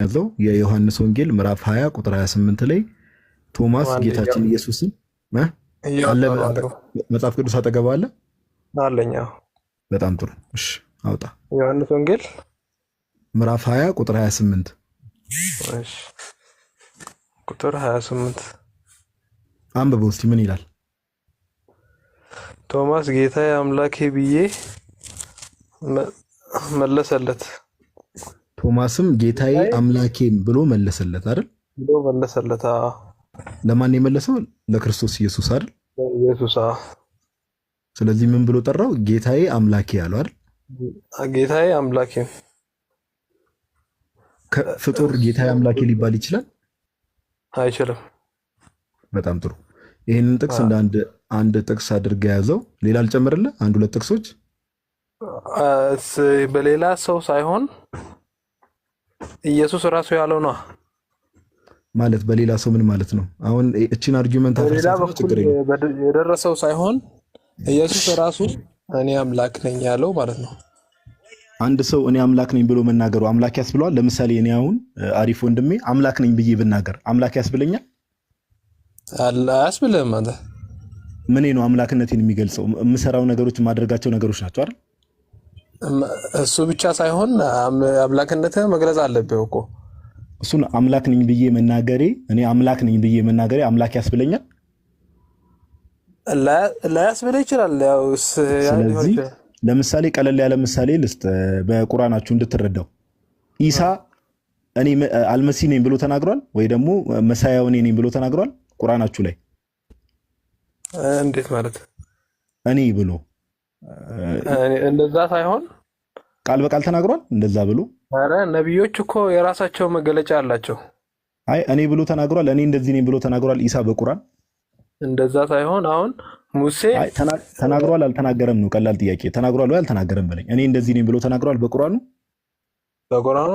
ያዘው የዮሐንስ ወንጌል ምዕራፍ 20 ቁጥር 28 ላይ ቶማስ ጌታችን ኢየሱስን አለ መጽሐፍ ቅዱስ አጠገብ አለ አለኛ። በጣም ጥሩ። እሺ አውጣ። ዮሐንስ ወንጌል ምዕራፍ 20 ቁጥር 28። እሺ ቁጥር 28 አንብበው እስቲ ምን ይላል? ቶማስ ጌታዬ አምላኬ ብዬ መለሰለት። ቶማስም ጌታዬ አምላኬም ብሎ መለሰለት አይደል? ብሎ መለሰለት። ለማን የመለሰው? ለክርስቶስ ኢየሱስ አይደል? ኢየሱስ። ስለዚህ ምን ብሎ ጠራው? ጌታዬ አምላኬ ያለው አይደል? ጌታዬ አምላኬ። ፍጡር ጌታዬ አምላኬ ሊባል ይችላል? አይችልም። በጣም ጥሩ። ይሄንን ጥቅስ እንደ አንድ ጥቅስ አድርገህ ያዘው። ሌላ አልጨምርልህ? አንድ ሁለት ጥቅሶች በሌላ ሰው ሳይሆን ኢየሱስ ራሱ ያለው ነው ማለት። በሌላ ሰው ምን ማለት ነው? አሁን እቺን አርጊውመንት አፈርሳለሁ። ችግር የለም። የደረሰው ሳይሆን ኢየሱስ ራሱ እኔ አምላክ ነኝ ያለው ማለት ነው። አንድ ሰው እኔ አምላክ ነኝ ብሎ መናገሩ አምላክ ያስብለዋል? ለምሳሌ እኔ አሁን አሪፍ ወንድሜ አምላክ ነኝ ብዬ ብናገር አምላክ ያስብለኛል? አያስብልህም። አንተ ምን ነው አምላክነቴን የሚገልጸው? የምሰራው ነገሮች የማደርጋቸው ነገሮች ናቸው አይደል? እሱ ብቻ ሳይሆን አምላክነትህ መግለጽ አለብህ እኮ። እሱን አምላክ ነኝ ብዬ መናገሬ እኔ አምላክ ነኝ ብዬ መናገሬ አምላክ ያስብለኛል? ላያስብልህ ይችላል። ያው ስለዚህ ለምሳሌ ቀለል ያለ ምሳሌ ልስጥ በቁርአናችሁ እንድትረዳው። ኢሳ እኔ አልመሲህ ነኝ ብሎ ተናግሯል ወይ ደግሞ መሳያው እኔ ነኝ ብሎ ተናግሯል ቁርአናችሁ ላይ? እንዴት ማለት? እኔ ብሎ እንደዛ ሳይሆን ቃል በቃል ተናግሯል እንደዛ ብሎ? አረ ነብዮች እኮ የራሳቸው መገለጫ አላቸው። አይ እኔ ብሎ ተናግሯል፣ እኔ እንደዚህ ነኝ ብሎ ተናግሯል ኢሳ በቁርአን? እንደዛ ሳይሆን አሁን ሙሴ ተናግሯል አልተናገረም ነው ቀላል ጥያቄ። ተናግሯል ወይ አልተናገረም በለኝ። እኔ እንደዚህ ነኝ ብሎ ተናግሯል በቁርአኑ? በቁርአኑ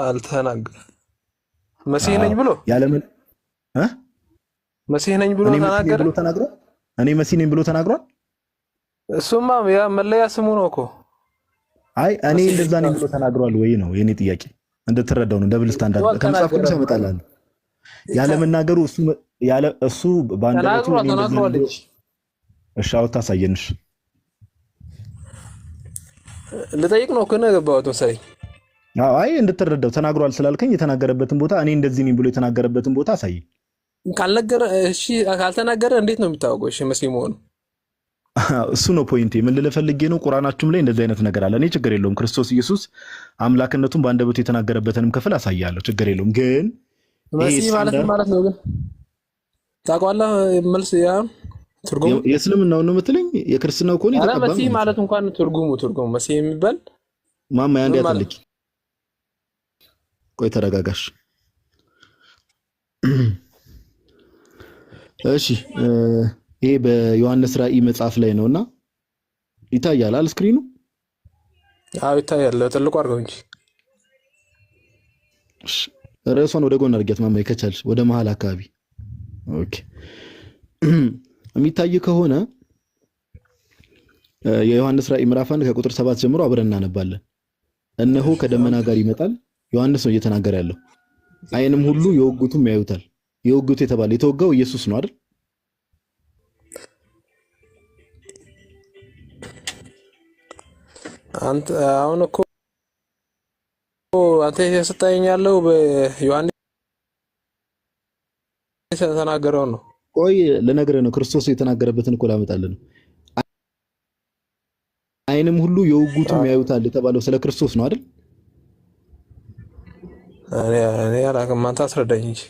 አልተናገረም። መሲህ ነኝ ብሎ ያለምን መሲህ ነኝ ብሎ ተናግሯል? እኔ መሲህ ነኝ ብሎ ተናግሯል? እሱማ ያ መለያ ስሙ ነው እኮ። አይ እኔ እንደዛ ነኝ ብሎ ተናግሯል ወይ ነው የኔ ጥያቄ። እንድትረዳው ነው። ደብል ስታንዳርድ ከመጽሐፍ ቅዱስ ያመጣላል። ያለ መናገሩ እሱ ባንደረቱ ተናግሯል። እሺ አውጣ ሳየንሽ ልጠይቅ ነው ከነ ገባሁት መሰለኝ። አይ እንድትረዳው ተናግሯል ስላልከኝ የተናገረበትን ቦታ እኔ እንደዚህ ነኝ ብሎ የተናገረበትን ቦታ አሳይ። ካልነገረ እሺ ካልተናገረ እንዴት ነው የሚታወቀው? እሺ መሲህ መሆኑ እሱ ነው ፖይንቴ። ምን ልፈልጌ ነው? ቁርአናችሁም ላይ እንደዚህ አይነት ነገር አለ። እኔ ችግር የለውም ክርስቶስ ኢየሱስ አምላክነቱን በአንደበቱ የተናገረበትንም ክፍል አሳያለሁ። ችግር የለውም። ግን መሲህ ማለት ነው ግን ታውቃለህ መልስ ያ ትርጉሙ የእስልምናው ነው የምትለኝ? የክርስትናው ከሆነ ይተቀበል። መሲህ ማለት እንኳን ትርጉሙ መሲህ የሚባል ማማ ያን ያተልኪ። ቆይ ተረጋጋሽ። እሺ ይሄ በዮሐንስ ራእይ መጽሐፍ ላይ ነውና ይታያል አይደል ስክሪኑ? አዎ ይታያል። ትልቁ አድርገው እንጂ ርዕሷን ወደ ጎን አድርጊያት ማማይ ከቻልሽ ወደ መሃል አካባቢ። ኦኬ የሚታይ ከሆነ የዮሐንስ ራእይ ምዕራፍ 1 ከቁጥር 7 ጀምሮ አብረን እናነባለን። እነሆ ከደመና ጋር ይመጣል። ዮሐንስ ነው እየተናገረ ያለው። ዓይንም ሁሉ የወጉቱም ያዩታል። የወጉቱ የተባለ የተወጋው ኢየሱስ ነው አይደል? አንተ አሁን እኮ አንተ የሰጠኸኝ ያለው በዮሐንስ የተናገረው ነው። ቆይ ለነገርህ ነው። ክርስቶስ የተናገረበትን እኮ ላመጣልህ ነው። ዓይንም ሁሉ የወጉቱም ያዩታል የተባለው ስለ ክርስቶስ ነው አይደል? እኔ አላውቅም። አንተ አስረዳኝ እንጂ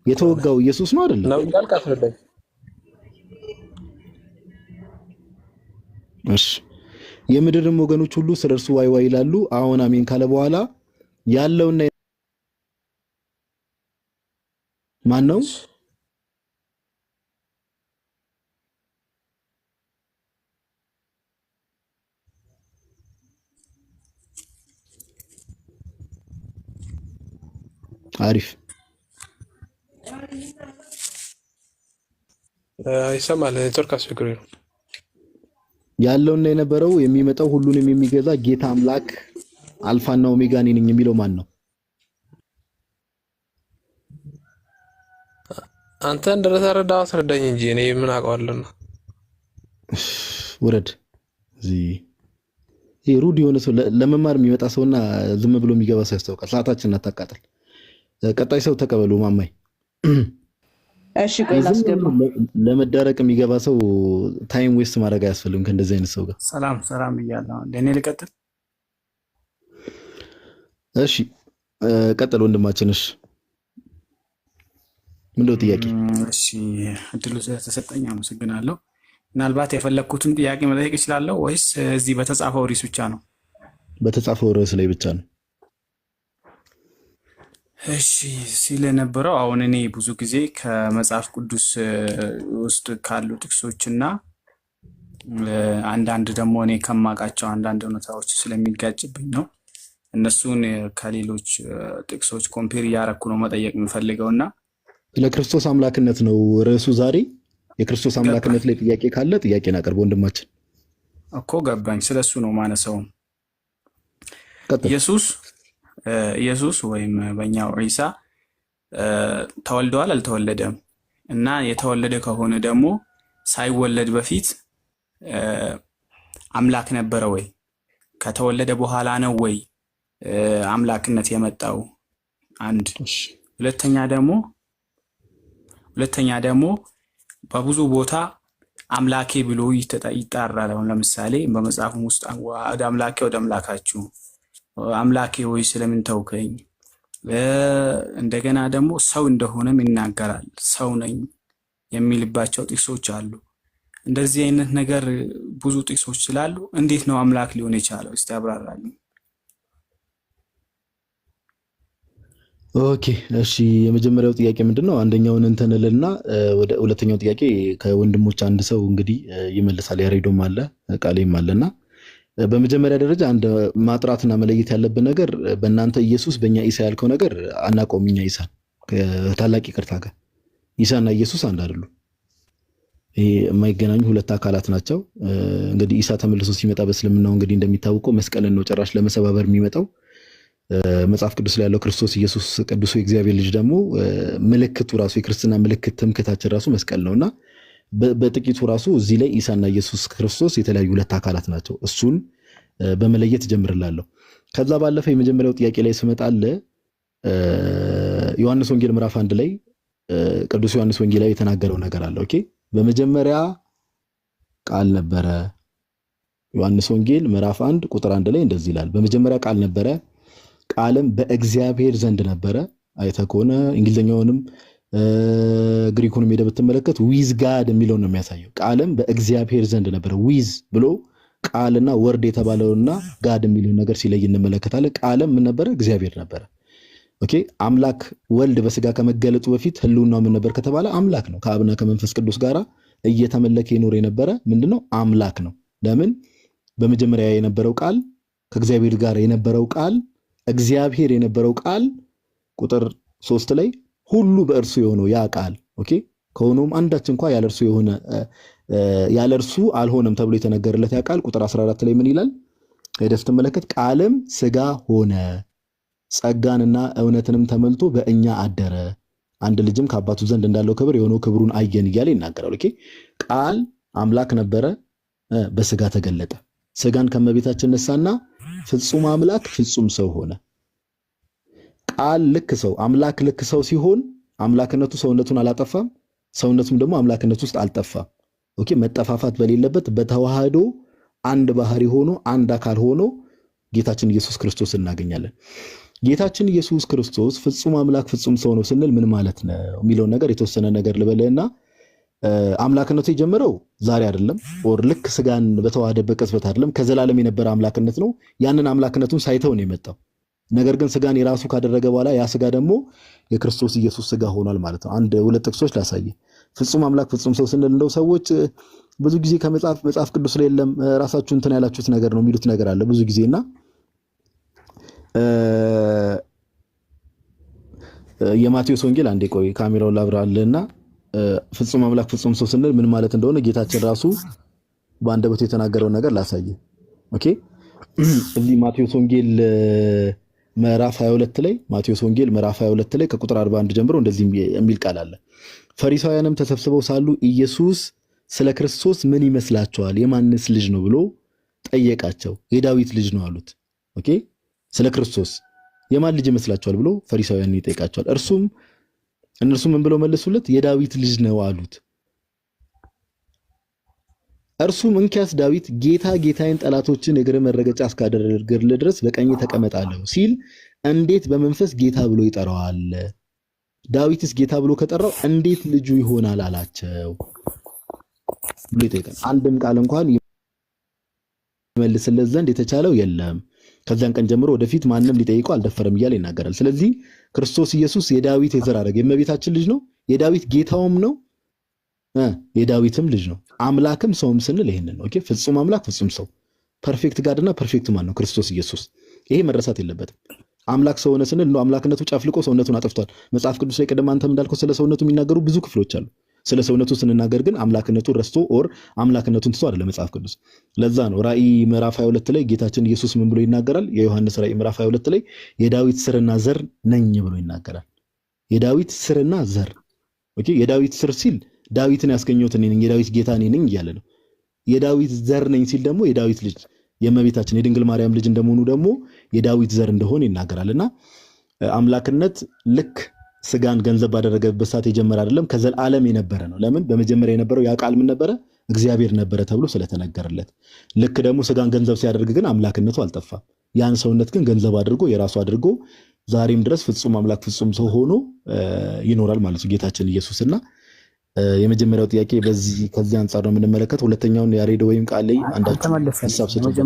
የተወጋው ኢየሱስ ነው አይደል? ነው እንዳልክ አስረዳኝ። እሺ የምድርም ወገኖች ሁሉ ስለ እርሱ ዋይ ዋይ ይላሉ። አሁን አሜን ካለ በኋላ ያለውና ማን ነው? አሪፍ ይሰማል። ኔትወርክ አስቸግሮ ነው ያለውና የነበረው የሚመጣው ሁሉንም የሚገዛ ጌታ አምላክ አልፋና ኦሜጋ ነኝ የሚለው ማን ነው? አንተ እንደተረዳው አስረዳኝ እንጂ እኔ ምን አውቀዋለሁ? ውረድ። እዚህ ይሄ ሩድ የሆነ ሰው ለመማር የሚመጣ ሰውና ዝም ብሎ የሚገባ ሰው ያስታውቃል። ሰዓታችንን አታቃጥል። ቀጣይ ሰው ተቀበሉ። ማማይ እሺ ቆይ ላስገባ። ለመዳረቅ የሚገባ ሰው ታይም ዌስት ማድረግ አያስፈልግም ከእንደዚህ አይነት ሰው ጋር። ሰላም ብያለሁ። ለኔ ልቀጥል? እሺ ቀጥል ወንድማችን። እሺ ምንድነው ጥያቄ? እሺ እድሉ ስለተሰጠኝ አመሰግናለሁ። ምናልባት የፈለኩትን ጥያቄ መጠየቅ እችላለሁ ወይስ እዚህ በተጻፈው ርዕስ ብቻ ነው? በተጻፈው ርዕስ ላይ ብቻ ነው። እሺ ሲል የነበረው አሁን እኔ ብዙ ጊዜ ከመጽሐፍ ቅዱስ ውስጥ ካሉ ጥቅሶችና አንዳንድ ደግሞ እኔ ከማውቃቸው አንዳንድ እውነታዎች ስለሚጋጭብኝ ነው እነሱን ከሌሎች ጥቅሶች ኮምፔር እያረኩ ነው መጠየቅ የምፈልገውና ስለ ክርስቶስ አምላክነት ነው ርዕሱ ዛሬ። የክርስቶስ አምላክነት ላይ ጥያቄ ካለ ጥያቄን አቅርብ ወንድማችን። እኮ ገባኝ። ስለሱ ነው ማነሳው። ቀጥል። ኢየሱስ ወይም በእኛው ዒሳ ተወልደዋል አልተወለደም? እና የተወለደ ከሆነ ደግሞ ሳይወለድ በፊት አምላክ ነበረ ወይ? ከተወለደ በኋላ ነው ወይ አምላክነት የመጣው? አንድ። ሁለተኛ ደግሞ በብዙ ቦታ አምላኬ ብሎ ይጣራል። አሁን ለምሳሌ በመጽሐፉ ውስጥ ወደ አምላኬ ወደ አምላካችሁ፣ አምላኬ ሆይ ስለምን ተውከኝ? እንደገና ደግሞ ሰው እንደሆነም ይናገራል። ሰው ነኝ የሚልባቸው ጥቅሶች አሉ። እንደዚህ አይነት ነገር ብዙ ጥቅሶች ስላሉ እንዴት ነው አምላክ ሊሆን የቻለው? እስቲ አብራራልኝ። ኦኬ እሺ፣ የመጀመሪያው ጥያቄ ምንድነው? አንደኛውን እንተንልና ወደ ሁለተኛው ጥያቄ ከወንድሞች አንድ ሰው እንግዲህ ይመልሳል። ያሬዶም አለ ቃሌም አለና በመጀመሪያ ደረጃ አንድ ማጥራትና መለየት ያለብን ነገር በእናንተ ኢየሱስ በእኛ ኢሳ ያልከው ነገር አናውቀውም። እኛ ኢሳን ከታላቅ ይቅርታ ጋር ኢሳና ኢየሱስ አንድ አይደሉም። ይሄ የማይገናኙ ሁለት አካላት ናቸው። እንግዲህ ኢሳ ተመልሶ ሲመጣ በእስልምናው እንግዲህ እንደሚታወቀው መስቀልን ነው ጭራሽ ለመሰባበር የሚመጣው። መጽሐፍ ቅዱስ ላይ ያለው ክርስቶስ ኢየሱስ ቅዱሱ የእግዚአብሔር ልጅ ደግሞ ምልክቱ ራሱ የክርስትና ምልክት ትምክህታችን ራሱ መስቀል ነውና በጥቂቱ ራሱ እዚህ ላይ ኢሳና ኢየሱስ ክርስቶስ የተለያዩ ሁለት አካላት ናቸው። እሱን በመለየት ጀምርላለሁ። ከዛ ባለፈ የመጀመሪያው ጥያቄ ላይ ስመጣለ ዮሐንስ ወንጌል ምዕራፍ 1 ላይ ቅዱስ ዮሐንስ ወንጌል ላይ የተናገረው ነገር አለ። ኦኬ በመጀመሪያ ቃል ነበረ። ዮሐንስ ወንጌል ምዕራፍ 1 ቁጥር 1 ላይ እንደዚህ ይላል፣ በመጀመሪያ ቃል ነበረ፣ ቃልም በእግዚአብሔር ዘንድ ነበረ። አይተህ ከሆነ እንግሊዘኛውንም ግሪኩንም ሄደህ ብትመለከት ዊዝ ጋድ የሚለው ነው የሚያሳየው። ቃልም በእግዚአብሔር ዘንድ ነበረ። ዊዝ ብሎ ቃልና ወርድ የተባለውና ጋድ የሚለው ነገር ሲለይ እንመለከታለን። ቃልም ምን ነበረ? እግዚአብሔር ነበረ። ኦኬ አምላክ ወልድ በስጋ ከመገለጡ በፊት ህልውናው ምን ነበር ከተባለ አምላክ ነው። ከአብና ከመንፈስ ቅዱስ ጋር እየተመለከ ይኖር የነበረ ምንድነው? አምላክ ነው። ለምን? በመጀመሪያ የነበረው ቃል ከእግዚአብሔር ጋር የነበረው ቃል እግዚአብሔር የነበረው ቃል ቁጥር 3 ላይ ሁሉ በእርሱ የሆነው ያ ቃል ኦኬ ከሆነም አንዳች እንኳን ያለርሱ አልሆነም ተብሎ የተነገረለት ያ ቃል ቁጥር 14 ላይ ምን ይላል? ሄደህ ስትመለከት ቃልም ስጋ ሆነ ጸጋንና እውነትንም ተመልቶ በእኛ አደረ፣ አንድ ልጅም ከአባቱ ዘንድ እንዳለው ክብር የሆነው ክብሩን አየን እያለ ይናገራል። ኦኬ ቃል አምላክ ነበረ፣ በስጋ ተገለጠ። ስጋን ከመቤታችን ነሳና ፍጹም አምላክ ፍጹም ሰው ሆነ። ቃል ልክ ሰው አምላክ ልክ ሰው ሲሆን አምላክነቱ ሰውነቱን አላጠፋም፣ ሰውነቱም ደግሞ አምላክነቱ ውስጥ አልጠፋም። ኦኬ መጠፋፋት በሌለበት በተዋህዶ አንድ ባህሪ ሆኖ አንድ አካል ሆኖ ጌታችን ኢየሱስ ክርስቶስ እናገኛለን። ጌታችን ኢየሱስ ክርስቶስ ፍጹም አምላክ ፍጹም ሰው ነው ስንል ምን ማለት ነው የሚለው ነገር የተወሰነ ነገር ልበልና አምላክነቱ የጀመረው ዛሬ አይደለም፣ ኦር ልክ ስጋን በተዋህደበት ቅጽበት አይደለም። ከዘላለም የነበረ አምላክነት ነው። ያንን አምላክነቱን ሳይተው ነው የመጣው። ነገር ግን ስጋን የራሱ ካደረገ በኋላ ያ ስጋ ደግሞ የክርስቶስ ኢየሱስ ስጋ ሆኗል ማለት ነው። አንድ ሁለት ጥቅሶች ላሳየ። ፍጹም አምላክ ፍጹም ሰው ስንል እንደው ሰዎች ብዙ ጊዜ መጽሐፍ ቅዱስ ላይ የለም ራሳችሁ እንትን ያላችሁት ነገር ነው የሚሉት ነገር አለ ብዙ ጊዜና የማቴዎስ ወንጌል አንዴ ቆይ ካሜራውን ላብራልና ፍጹም አምላክ ፍጹም ሰው ስንል ምን ማለት እንደሆነ ጌታችን ራሱ በአንደበቱ የተናገረው ነገር ላሳየ። ኦኬ እዚህ ማቴዎስ ወንጌል ምዕራፍ 22 ላይ ማቴዎስ ወንጌል ምዕራፍ 22 ላይ ከቁጥር 41 ጀምሮ እንደዚህ የሚል ቃል አለ። ፈሪሳውያንም ተሰብስበው ሳሉ ኢየሱስ ስለ ክርስቶስ ምን ይመስላችኋል? የማንስ ልጅ ነው ብሎ ጠየቃቸው። የዳዊት ልጅ ነው አሉት። ኦኬ፣ ስለ ክርስቶስ የማን ልጅ ይመስላችኋል ብሎ ፈሪሳውያን ይጠይቃቸዋል። እነርሱ ምን ብለው መለሱለት? የዳዊት ልጅ ነው አሉት። እርሱም እንኪያስ ዳዊት ጌታ ጌታዬን ጠላቶችን እግር መረገጫ እስካደርግልህ ድረስ በቀኝ ተቀመጥ አለው ሲል እንዴት በመንፈስ ጌታ ብሎ ይጠራዋል? ዳዊትስ ጌታ ብሎ ከጠራው እንዴት ልጁ ይሆናል አላቸው ብሎ ይጠይቃል። አንድም ቃል እንኳን ይመልስለት ዘንድ የተቻለው የለም። ከዛን ቀን ጀምሮ ወደፊት ማንም ሊጠይቀው አልደፈረም እያለ ይናገራል። ስለዚህ ክርስቶስ ኢየሱስ የዳዊት የዘር ሐረግ የእመቤታችን ልጅ ነው። የዳዊት ጌታውም ነው፣ የዳዊትም ልጅ ነው። አምላክም ሰውም ስንል ይሄንን ነው። ኦኬ፣ ፍጹም አምላክ ፍጹም ሰው፣ ፐርፌክት ጋድና ፐርፌክት ማን ነው? ክርስቶስ ኢየሱስ። ይሄ መረሳት የለበትም። አምላክ ሰው ሆነ ስንል ነው አምላክነቱ ጨፍልቆ ሰውነቱን አጥፍቷል። መጽሐፍ ቅዱስ ላይ ቀደም አንተም እንዳልከው ስለ ሰውነቱ የሚናገሩ ብዙ ክፍሎች አሉ። ስለ ሰውነቱ ስንናገር ግን አምላክነቱን ረስቶ ኦር አምላክነቱን ትቶ አይደለም መጽሐፍ ቅዱስ። ለዛ ነው ራእይ ምዕራፍ 22 ላይ ጌታችን ኢየሱስ ምን ብሎ ይናገራል? የዮሐንስ ራእይ ምዕራፍ 22 ላይ የዳዊት ስርና ዘር ነኝ ብሎ ይናገራል። የዳዊት ስርና ዘር። ኦኬ፣ የዳዊት ስር ሲል ዳዊትን ያስገኘሁት እኔ ነኝ፣ የዳዊት ጌታ እኔ ነኝ እያለ ነው። የዳዊት ዘር ነኝ ሲል ደግሞ የዳዊት ልጅ የእመቤታችን የድንግል ማርያም ልጅ እንደመሆኑ ደግሞ የዳዊት ዘር እንደሆነ ይናገራልና አምላክነት ልክ ስጋን ገንዘብ ባደረገበት ሰዓት የጀመረ አይደለም፣ ከዘላለም የነበረ ነው። ለምን? በመጀመሪያ የነበረው ያ ቃል ምን ነበረ? እግዚአብሔር ነበረ ተብሎ ስለተነገረለት። ልክ ደግሞ ስጋን ገንዘብ ሲያደርግ ግን አምላክነቱ አልጠፋም። ያን ሰውነት ግን ገንዘብ አድርጎ የራሱ አድርጎ ዛሬም ድረስ ፍጹም አምላክ ፍጹም ሰው ሆኖ ይኖራል ማለት ነው ጌታችን ኢየሱስና የመጀመሪያው ጥያቄ ከዚህ አንጻር ነው የምንመለከተው። ሁለተኛውን ያሬድ ወይም ቃል ላይ አንዳችሁ ሐሳብ ሰጥቶ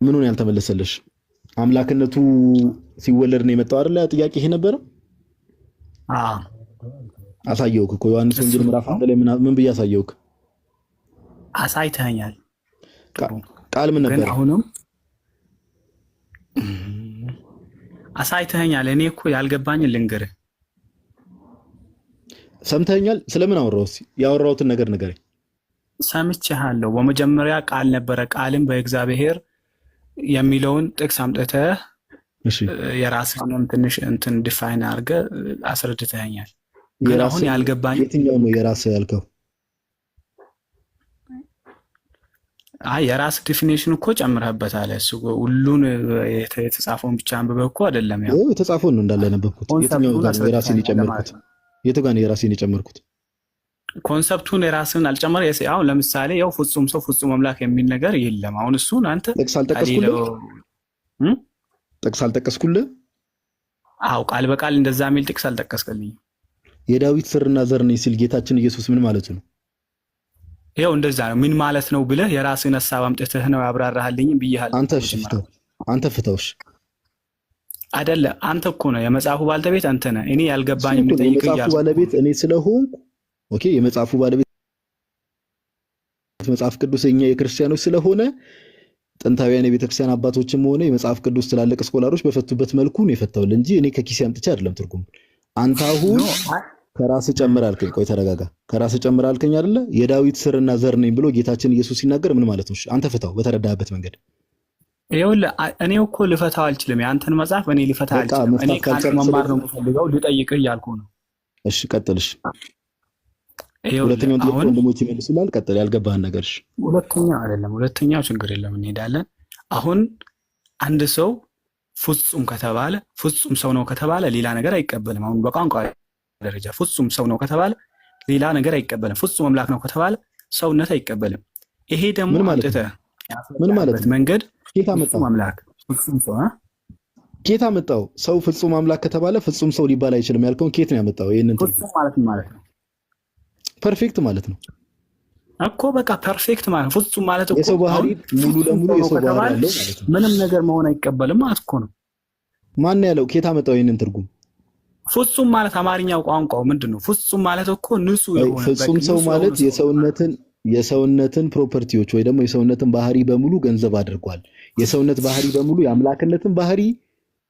ምኑን ያልተመለሰልሽ? አምላክነቱ ሲወለድ ነው የመጣው አይደል? ጥያቄ ይሄ ነበረ። አሳየውክ እኮ ዮሐንስ ወንጌል ምዕራፍ 1 ላይ ምን ብዬ አሳየውክ? አሳይተኛል። ቃል ምን ነበር? አሁንም አሳይተኛል። እኔ እኮ ያልገባኝን ልንገርህ። ሰምተኛል? ስለምን አወራው? ያወራውትን ነገር ንገረኝ። ሰምቼሃለሁ። በመጀመሪያ ቃል ነበረ፣ ቃልም በእግዚአብሔር የሚለውን ጥቅስ አምጥተህ የራስህንም ትንሽ እንትን ዲፋይን አድርገህ አስረድተኸኛል። ግን አሁን ያልገባኝ የትኛው ነው የራስህ ያልከው? አይ የራስህ ዲፊኒሽን እኮ ጨምረህበታል። እሱ ሁሉን የተጻፈውን ብቻ አንብበህ እኮ አይደለም። ያው የተጻፈውን ነው እንዳለ ያነበብኩት። የትኛው ጋር ነው የራስህን የጨመርኩት? የቱ ጋር ነው የራስህን የጨመርኩት? ኮንሰፕቱን የራስህን አልጨመረ። አሁን ለምሳሌ ያው ፍጹም ሰው ፍጹም አምላክ የሚል ነገር የለም። አሁን እሱን አንተ ጥቅስ አልጠቀስኩልህ? አዎ ቃል በቃል እንደዛ የሚል ጥቅስ አልጠቀስክልኝ። የዳዊት ስርና ዘር ነኝ ሲል ጌታችን ኢየሱስ ምን ማለቱ ነው? ይኸው እንደዛ ነው። ምን ማለት ነው ብለህ የራስህን ሐሳብ አምጥተህ ነው ያብራራህልኝ ብዬሃለሁ። አንተ ፍታውሽ አይደለ? አንተ እኮ ነው የመጽሐፉ ባለቤት አንተ ነህ። እኔ ያልገባኝ የምጠይቅህ የመጽሐፉ ባለቤት እኔ ስለሆንኩ ኦኬ፣ የመጽሐፉ ባለቤት መጽሐፍ ቅዱስ የኛ የክርስቲያኖች ስለሆነ ጥንታውያን የቤተክርስቲያን አባቶችም ሆነ የመጽሐፍ ቅዱስ ትላልቅ ስኮላሮች በፈቱበት መልኩ ነው የፈታውል እንጂ እኔ ከኪሴ አምጥቼ አይደለም ትርጉም። አንተ አሁን ከራስህ ጨምር አልከኝ። ቆይ ተረጋጋ። ከራስህ ጨምር አልከኝ አይደለ? የዳዊት ስርና ዘር ነኝ ብሎ ጌታችን ኢየሱስ ሲናገር ምን ማለት ነው? አንተ ፍታው በተረዳህበት መንገድ። ይኸውልህ እኔ እኮ ልፈታው አልችልም። ያንተን መጽሐፍ እኔ ልፈታው አልችልም። እኔ ካንተ መማር ነው የምፈልገው፣ ልጠይቅህ እያልኩ ነው። እሺ ቀጥልሽ። ሁለተኛውን ጥያቄ ወንድሞች ይመልሱላል። ቀጥል ያልገባህን ነገርሽ። ሁለተኛው ችግር የለም እንሄዳለን። አሁን አንድ ሰው ፍጹም ከተባለ ፍጹም ሰው ነው ከተባለ ሌላ ነገር አይቀበልም። አሁን በቋንቋ ደረጃ ፍጹም ሰው ነው ከተባለ ሌላ ነገር አይቀበልም። ፍጹም አምላክ ነው ከተባለ ሰውነት አይቀበልም። ይሄ ደግሞ ምን ማለት መንገድ ጌታ መጣው አምላክ ፍጹም ሰው ጌታ መጣው ሰው ፍጹም አምላክ ከተባለ ፍጹም ሰው ሊባል አይችልም ያልከውን ኬት ነው ያመጣው? ይሄንን ፍጹም ማለት ነው ፐርፌክት ማለት ነው እኮ። በቃ ፐርፌክት ማለት ፍጹም ማለት እኮ የሰው ባህሪ ሙሉ ለሙሉ የሰው ባህሪ ያለው ማለት ነው። ምንም ነገር መሆን አይቀበልም ማለት እኮ ነው። ማን ያለው? ኬታ መጣው ይሄንን ትርጉም? ፍጹም ማለት አማርኛው ቋንቋው ምንድነው? ፍጹም ማለት እኮ ንጹህ የሆነ ፍጹም ሰው ማለት የሰውነትን ፕሮፐርቲዎች ወይ ደግሞ የሰውነትን ባህሪ በሙሉ ገንዘብ አድርጓል። የሰውነት ባህሪ በሙሉ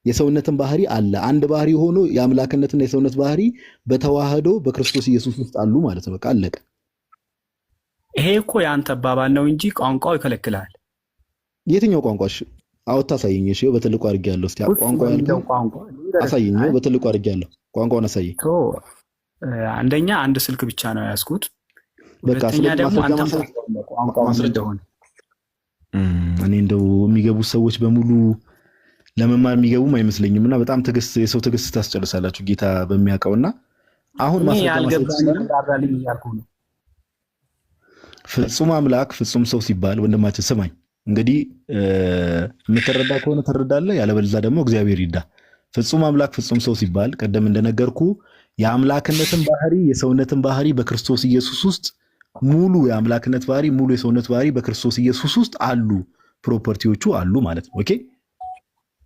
የሰውነትን ባህሪ አለ። አንድ ባህሪ ሆኖ የአምላክነትና የሰውነት ባህሪ በተዋህዶ በክርስቶስ ኢየሱስ ውስጥ አሉ ማለት ነው። በቃ አለቀ። ይሄ እኮ ያንተ አባባል ነው እንጂ ቋንቋው ይከለክላል። የትኛው ቋንቋሽ? አውጣ አሳየኝ። እሺ በትልቁ አድርጌያለሁ። እስቲ ቋንቋ ያልከው አሳየኝ። በትልቁ አድርጌያለሁ። ቋንቋውን አሳየኝ። አንደኛ አንድ ስልክ ብቻ ነው ያዝኩት። በቃ ሁለተኛ ደግሞ አንተ ቋንቋውን እንደሆነ እኔ እንደው የሚገቡት ሰዎች በሙሉ ለመማር የሚገቡም አይመስለኝም እና በጣም ትዕግስት የሰው ትዕግስት ታስጨርሳላችሁ ጌታ በሚያውቀውና አሁን ፍጹም አምላክ ፍጹም ሰው ሲባል ወንድማችን ስማኝ እንግዲህ የምትረዳ ከሆነ ትረዳለህ፣ ያለበለዚያ ደግሞ እግዚአብሔር ይርዳ። ፍጹም አምላክ ፍጹም ሰው ሲባል ቀደም እንደነገርኩ የአምላክነትን ባህሪ የሰውነትን ባህሪ በክርስቶስ ኢየሱስ ውስጥ ሙሉ የአምላክነት ባህሪ ሙሉ የሰውነት ባህሪ በክርስቶስ ኢየሱስ ውስጥ አሉ፣ ፕሮፐርቲዎቹ አሉ ማለት ነው። ኦኬ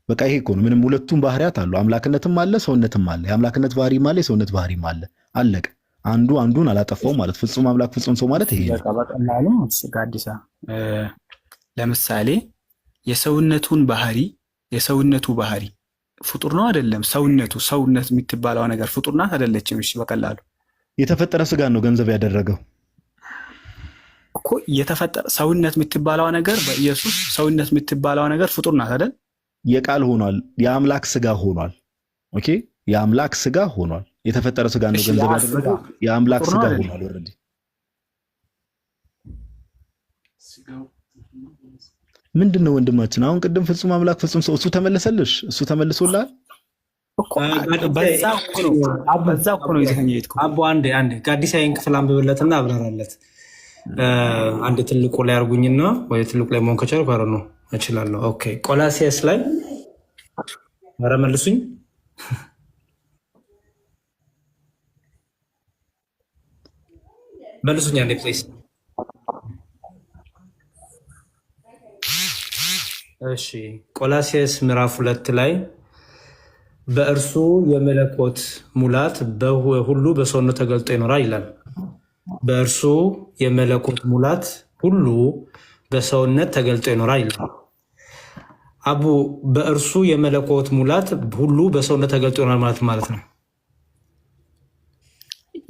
በቃ ይሄ እኮ ነው። ምንም ሁለቱም ባህሪያት አሉ፣ አምላክነትም አለ ሰውነትም አለ። የአምላክነት ባህሪም አለ የሰውነት ባህሪም አለ። አለቀ። አንዱ አንዱን አላጠፋውም ማለት ፍጹም አምላክ ፍጹም ሰው ማለት ይሄ ነው። በቀላሉ ጋዲሳ ለምሳሌ የሰውነቱ ባህሪ ፍጡር ነው አይደለም? ሰውነት የምትባለው ነገር ፍጡር ናት አይደለችም? እሺ በቀላሉ የተፈጠረ ስጋ ነው ገንዘብ ያደረገው እኮ የተፈጠረ ሰውነት የምትባለው ነገር በኢየሱስ ሰውነት የምትባለው ነገር ፍጡር ናት አይደል? የቃል ሆኗል፣ የአምላክ ስጋ ሆኗል። ኦኬ የአምላክ ስጋ ሆኗል። የተፈጠረ ስጋ ነው ገንዘብ ያደረገው የአምላክ ስጋ ሆኗል። ኦሬዲ ምንድነው ወንድማችን? አሁን ቅድም ፍጹም አምላክ ፍጹም ሰው እሱ ተመለሰልሽ? እሱ ተመልሶላል እኮ በዛ እኮ ነው ይዘኸኝልኩ። አቦ አንዴ ጋዲሳይን ክፍል አንብብለትና አብራራለት። አንድ ትልቁ ላይ አርጉኝና ወይ ትልቁ ላይ መሆን ከቻልኩ አረ ነው እችላለሁ። ኦኬ ቆላሲያስ ላይ አረ መልሱኝ። መልሱኝ አንዴ ፕሊዝ። እሺ ቆላሲያስ ምዕራፍ 2 ላይ በእርሱ የመለኮት ሙላት ሁሉ በሰውነት ተገልጦ ይኖራል ይላል። በእርሱ የመለኮት ሙላት ሁሉ በሰውነት ተገልጦ ይኖራል ይላል። አቡ በእርሱ የመለኮት ሙላት ሁሉ በሰውነት ተገልጦ ይኖራል ማለት ነው።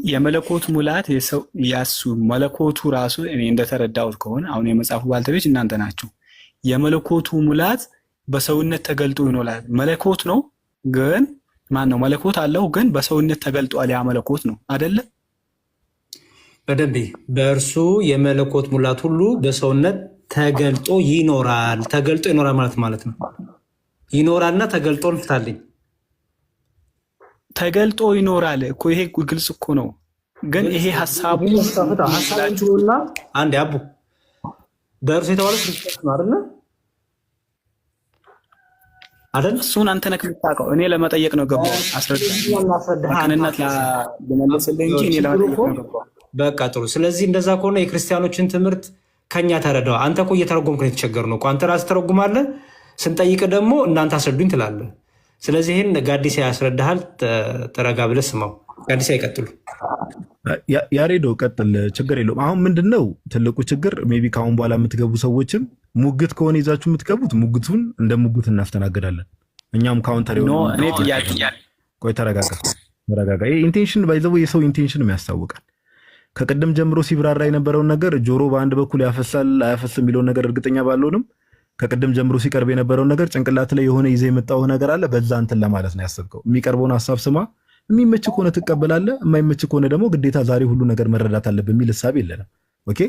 የመለኮት ሙላት ያሱ መለኮቱ ራሱ እኔ እንደተረዳሁት ከሆነ አሁን የመጽሐፉ ባልተቤት እናንተ ናችሁ። የመለኮቱ ሙላት በሰውነት ተገልጦ ይኖራል። መለኮት ነው ግን ማን ነው? መለኮት አለው ግን በሰውነት ተገልጧል። ያ መለኮት ነው አይደለ? በደንብ በእርሱ የመለኮት ሙላት ሁሉ በሰውነት ተገልጦ ይኖራል። ተገልጦ ይኖራል ማለት ነው። ይኖራልና ተገልጦ እንፍታልኝ። ተገልጦ ይኖራል እኮ ይሄ ግልጽ እኮ ነው። ግን ይሄ ሐሳቡ አንዴ አቡ በእርሱ የተባለው ክርስቶስ ነው አይደል? እሱን አንተ ነህ የምታውቀው። እኔ ለመጠየቅ ነው ገባሁ። አስረዳኝነት ለመለስልኝ እንጂ እኔ ለመጠየቅ ነው ገባሁ። በቃ ጥሩ። ስለዚህ እንደዛ ከሆነ የክርስቲያኖችን ትምህርት ከኛ ተረዳው። አንተ እኮ እየተረጎምክ ነው የተቸገርነው እኮ። አንተ ራስህ ተረጉማለህ፣ ስንጠይቅ ደግሞ እናንተ አስረዱኝ ትላለህ። ስለዚህ ይህን ጋዲሳ ያስረዳሃል። ተረጋ ብለህ ስማው። ጋዲሳ ይቀጥሉ። ያሬዶ ቀጥል፣ ችግር የለውም። አሁን ምንድን ነው ትልቁ ችግር? ሜይ ቢ ከአሁን በኋላ የምትገቡ ሰዎችም ሙግት ከሆነ ይዛችሁ የምትገቡት ሙግቱን እንደ ሙግት እናስተናግዳለን። እኛም ካውንተር ቆይ ተረጋጋ። ይህ ኢንቴንሽን ባይዘው የሰው ኢንቴንሽን ያስታውቃል። ከቅድም ጀምሮ ሲብራራ የነበረውን ነገር ጆሮ በአንድ በኩል ያፈሳል አያፈስ የሚለውን ነገር እርግጠኛ ባልሆንም ከቅድም ጀምሮ ሲቀርብ የነበረውን ነገር ጭንቅላት ላይ የሆነ ይዘህ የመጣው ነገር አለ። በዛ እንትን ለማለት ነው ያሰብከው። የሚቀርበውን ሀሳብ ስማ። የሚመች ከሆነ ትቀበላለህ፣ የማይመች ከሆነ ደግሞ ግዴታ ዛሬ ሁሉ ነገር መረዳት አለብህ የሚል ሀሳብ የለንም። ኦኬ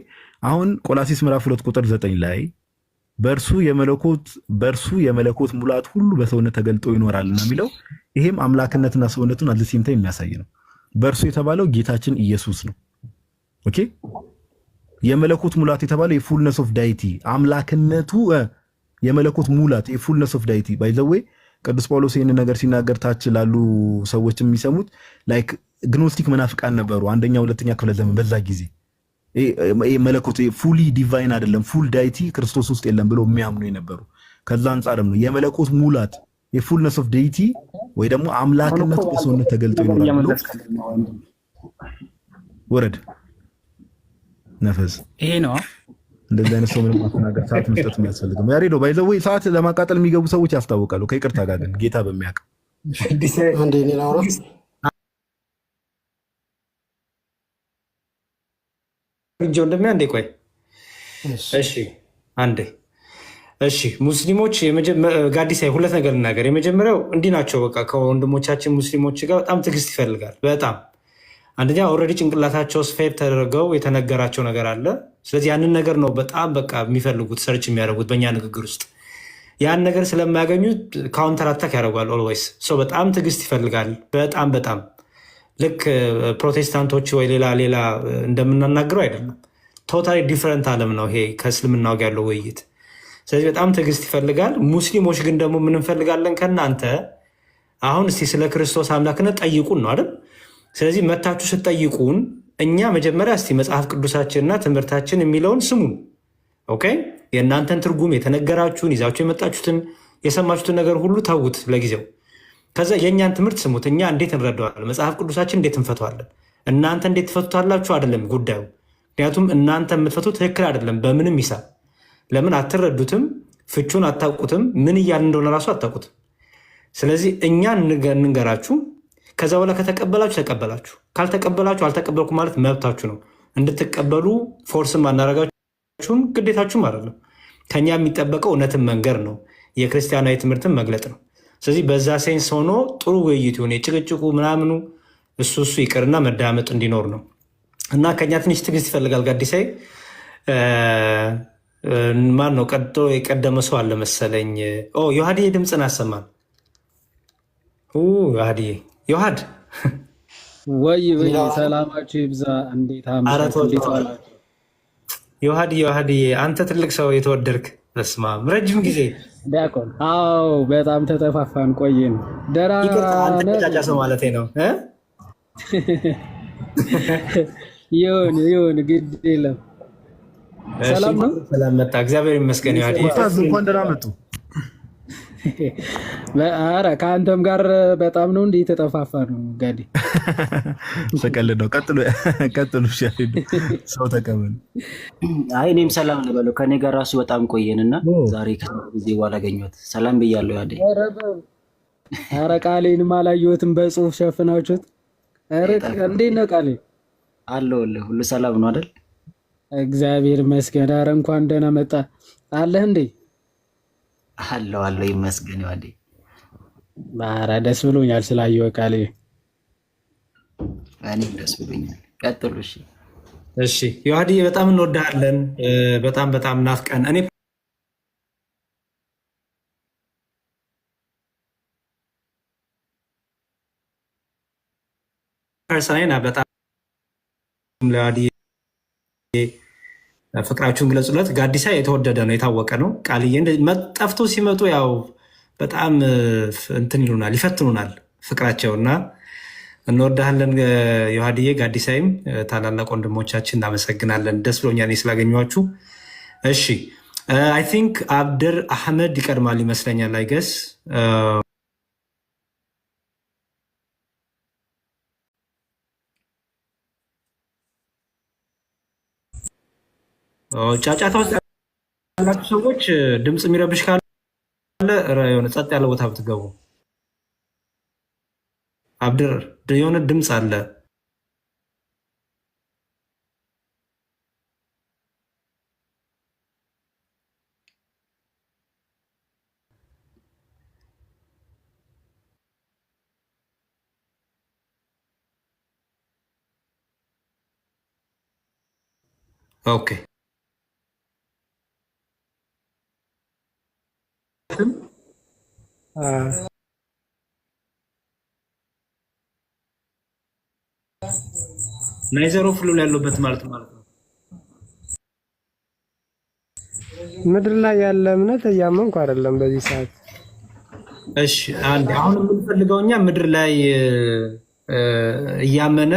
አሁን ቆላሲስ ምዕራፍ 2 ቁጥር 9 ላይ በእርሱ የመለኮት ሙላት ሁሉ በሰውነት ተገልጦ ይኖራልና የሚለው ይሄም አምላክነትና ሰውነቱን አልሲምታ የሚያሳይ ነው። በእርሱ የተባለው ጌታችን ኢየሱስ ነው። ኦኬ የመለኮት ሙላት የተባለው የፉልነስ ኦፍ ዳይቲ አምላክነቱ የመለኮት ሙላት የፉልነስ ኦፍ ዳይቲ ባይ ዘ ዌይ ቅዱስ ጳውሎስ ይህን ነገር ሲናገር ታች ላሉ ሰዎች የሚሰሙት ላይክ ግኖስቲክ መናፍቃን ነበሩ። አንደኛ ሁለተኛ ክፍለ ዘመን በዛ ጊዜ መለኮት ፉሊ ዲቫይን አይደለም ፉል ዳይቲ ክርስቶስ ውስጥ የለም ብለው የሚያምኑ የነበሩ። ከዛ አንጻርም ነው የመለኮት ሙላት የፉልነስ ኦፍ ዳይቲ ወይ ደግሞ አምላክነቱ በሰውነት ተገልጦ ይኖራል። ወረድ ነፈስ ይሄ ነው። እንደዚህ አይነት ሰው ምንም ማስተናገር ሰዓት መስጠት የሚያስፈልግም ያሬዶ ባይ ዘ ዌይ ሰዓት ለማቃጠል የሚገቡ ሰዎች ያስታውቃሉ። ከይቅርታ ጋር ግን ጌታ በሚያውቅ አንዴ እኔ ላውራ። እንደሚያ አንዴ ቆይ እሺ አንዴ እሺ ሙስሊሞች ጋዲሳይ ሁለት ነገር ልናገር። የመጀመሪያው እንዲህ ናቸው። በቃ ከወንድሞቻችን ሙስሊሞች ጋር በጣም ትዕግስት ይፈልጋል። በጣም አንደኛ ኦልሬዲ ጭንቅላታቸው ስፌር ተደርገው የተነገራቸው ነገር አለ። ስለዚህ ያንን ነገር ነው በጣም በቃ የሚፈልጉት ሰርች የሚያደርጉት በእኛ ንግግር ውስጥ ያን ነገር ስለማያገኙት ካውንተር አታክ ያደርጓል። ኦልዌይስ ሰው በጣም ትዕግስት ይፈልጋል። በጣም በጣም ልክ ፕሮቴስታንቶች ወይ ሌላ እንደምናናግረው አይደለም። ቶታሊ ዲፈረንት ዓለም ነው ይሄ ከእስልምናው ጋር ያለው ውይይት። ስለዚህ በጣም ትዕግስት ይፈልጋል። ሙስሊሞች ግን ደግሞ ምን እንፈልጋለን ከእናንተ? አሁን እስቲ ስለ ክርስቶስ አምላክነት ጠይቁን ነው አይደል? ስለዚህ መታችሁ ስትጠይቁን እኛ መጀመሪያ እስቲ መጽሐፍ ቅዱሳችንና ትምህርታችን የሚለውን ስሙን። ኦኬ፣ የእናንተን ትርጉም የተነገራችሁን ይዛችሁ የመጣችሁትን የሰማችሁትን ነገር ሁሉ ተዉት ለጊዜው። ከዛ የእኛን ትምህርት ስሙት። እኛ እንዴት እንረዳዋለን? መጽሐፍ ቅዱሳችን እንዴት እንፈተዋለን? እናንተ እንዴት ትፈቱታላችሁ? አይደለም ጉዳዩ። ምክንያቱም እናንተ የምትፈቱት ትክክል አይደለም በምንም ሂሳብ። ለምን አትረዱትም? ፍቹን አታውቁትም። ምን እያል እንደሆነ ራሱ አታውቁትም። ስለዚህ እኛ እንንገራችሁ። ከዛ በኋላ ከተቀበላችሁ ተቀበላችሁ፣ ካልተቀበላችሁ አልተቀበልኩ ማለት መብታችሁ ነው። እንድትቀበሉ ፎርስም አናረጋችሁም፣ ግዴታችሁም አይደለም። ከኛ የሚጠበቀው እውነትን መንገር ነው፣ የክርስቲያናዊ ትምህርትን መግለጥ ነው። ስለዚህ በዛ ሴንስ ሆኖ ጥሩ ውይይት ሆነ የጭቅጭቁ ምናምኑ እሱ ይቅርና መዳመጥ እንዲኖር ነው እና ከኛ ትንሽ ትዕግስት ይፈልጋል። ጋዲሳይ ማን ነው ቀጥሎ የቀደመ ሰው አለ መሰለኝ። ዮሐድዬ ድምፅን አሰማን። ዮሐድዬ ዮሐድ ወይ ሰላማችሁ ይብዛ። እንዴት አመጣችሁ? ዮሐድዬ አንተ ትልቅ ሰው የተወደድክ በስመ አብ ረጅም ጊዜ ዲያቆን። አዎ በጣም ተጠፋፋን ቆየን። ደራጫ ሰው ማለት ነው። ይሁን ግድ የለም። ሰላም ነው። ሰላም መጣ። እግዚአብሔር ይመስገን። እንኳን ደህና መጡ። ኧረ ከአንተም ጋር በጣም ነው እንዲህ የተጠፋፋ ነው። ጋዲ ተቀልድ ነው። ቀጥሉ። ሰው ተቀበሉ። አይ እኔም ሰላም ልበለው። ከኔ ጋር ራሱ በጣም ቆየንና ዛሬ ከጊዜ በኋላ አገኘሁት። ሰላም ብያለሁ። ያደ ኧረ ቃሌንም አላየሁትም በጽሁፍ ሸፍናችሁት። እንዴት ነው ቃሌ? አለሁልህ። ሁሉ ሰላም ነው አይደል? እግዚአብሔር ይመስገን። ኧረ እንኳን ደህና መጣ። አለህ እንዴ? አለሁ ይመስገን። ያዴ ኧረ ደስ ብሎኛል ስላየሁ ቃሌ። እኔም ደስ ብሎኛል። ቀጥሉ። እሺ ዮሐድዬ በጣም እንወዳለን። በጣም ናፍቀን እኔ ፐርሰናሊ በጣም ለዮሐድዬ ፍቅራችሁን ግለጹለት። ጋዲሳ የተወደደ ነው፣ የታወቀ ነው። ቃልዬ ጠፍቶ ሲመጡ ያው በጣም እንትን ይሉናል፣ ይፈትኑናል ፍቅራቸው እና እንወዳለን ዮሐድዬ። ጋዲሳይም ታላላቅ ወንድሞቻችን እናመሰግናለን። ደስ ብሎኛል ስላገኘኋችሁ። እሺ አይ ቲንክ አብድር አህመድ ይቀድማል ይመስለኛል። አይገስ ጫጫታ ውስጥ ያላችሁ ሰዎች ድምፅ የሚረብሽ ካለ የሆነ ጸጥ ያለ ቦታ ብትገቡ። አብድር የሆነ ድምፅ አለ። ኦኬ ናይዘሮ ፍሉል ያለበት ማለት ነው። ምድር ላይ ያለ እምነት እያመንኩ አይደለም በዚህ ሰዓት። እሺ አንድ አሁን የምንፈልገው እኛ ምድር ላይ እያመነ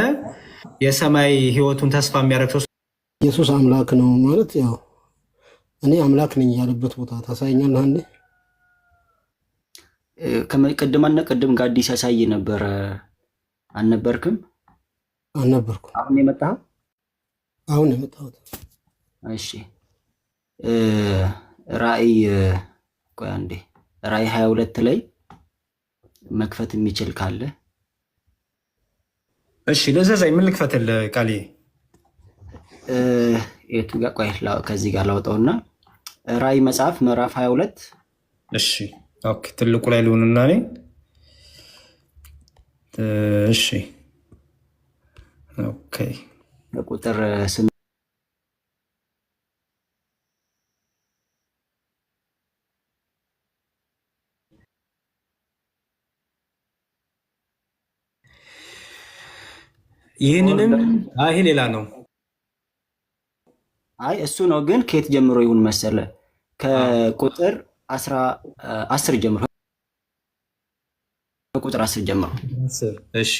የሰማይ ህይወቱን ተስፋ የሚያደርግ ሰው ኢየሱስ አምላክ ነው ማለት ያው እኔ አምላክ ነኝ ያለበት ቦታ ታሳየኛለህ አንዴ? ቅድም ጋዲስ ያሳይ ነበረ። አልነበርክም? አልነበርኩም። አሁን የመጣኸው? አሁን የመጣሁት። እሺ ራእይ ቆይ አንዴ ራእይ 22 ላይ መክፈት የሚችል ካለ እሺ ለዘዛይ ምን ልክፈትልህ ቃልዬ? የቱ ጋር ቆይ ከዚህ ጋር ላውጣውና ራእይ መጽሐፍ ምዕራፍ 22 እሺ ኦኬ፣ ትልቁ ላይ ልሁንና እኔ እሺ ኦኬ ቁጥር 8 ይህንንም ይሄ ሌላ ነው። እሱ ነው ግን ከየት ጀምሮ ይሁን መሰለ? ከቁጥር 10 ጀምሮ ከቁጥር 10 ጀምሮ። እሺ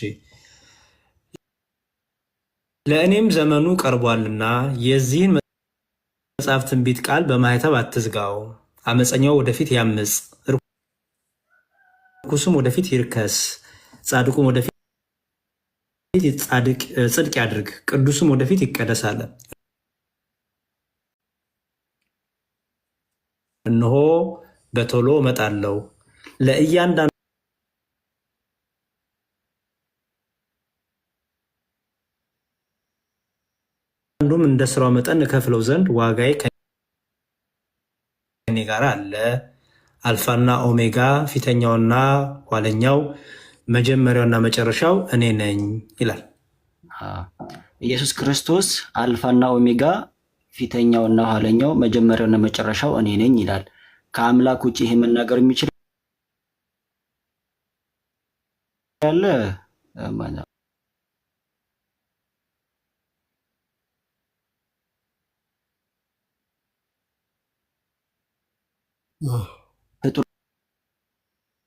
ለእኔም ዘመኑ ቀርቧልና የዚህን መጽሐፍ ትንቢት ቃል በማኅተም አትዝጋው። አመፀኛው ወደፊት ያምፅ፣ ርኩሱም ወደፊት ይርከስ፣ ጻድቁም ወደፊት ጽድቅ ያድርግ፣ ቅዱስም ወደፊት ይቀደስ አለ። እነሆ በቶሎ እመጣለሁ፣ ለእያንዳንዱም እንደ ስራው መጠን እከፍለው ዘንድ ዋጋዬ ከእኔ ጋር አለ። አልፋና ኦሜጋ፣ ፊተኛውና ኋለኛው፣ መጀመሪያውና መጨረሻው እኔ ነኝ ይላል ኢየሱስ ክርስቶስ። አልፋና ኦሜጋ፣ ፊተኛውና ኋለኛው፣ መጀመሪያውና መጨረሻው እኔ ነኝ ይላል። ከአምላክ ውጭ ይሄ መናገር የሚችል ያለ ፍጡር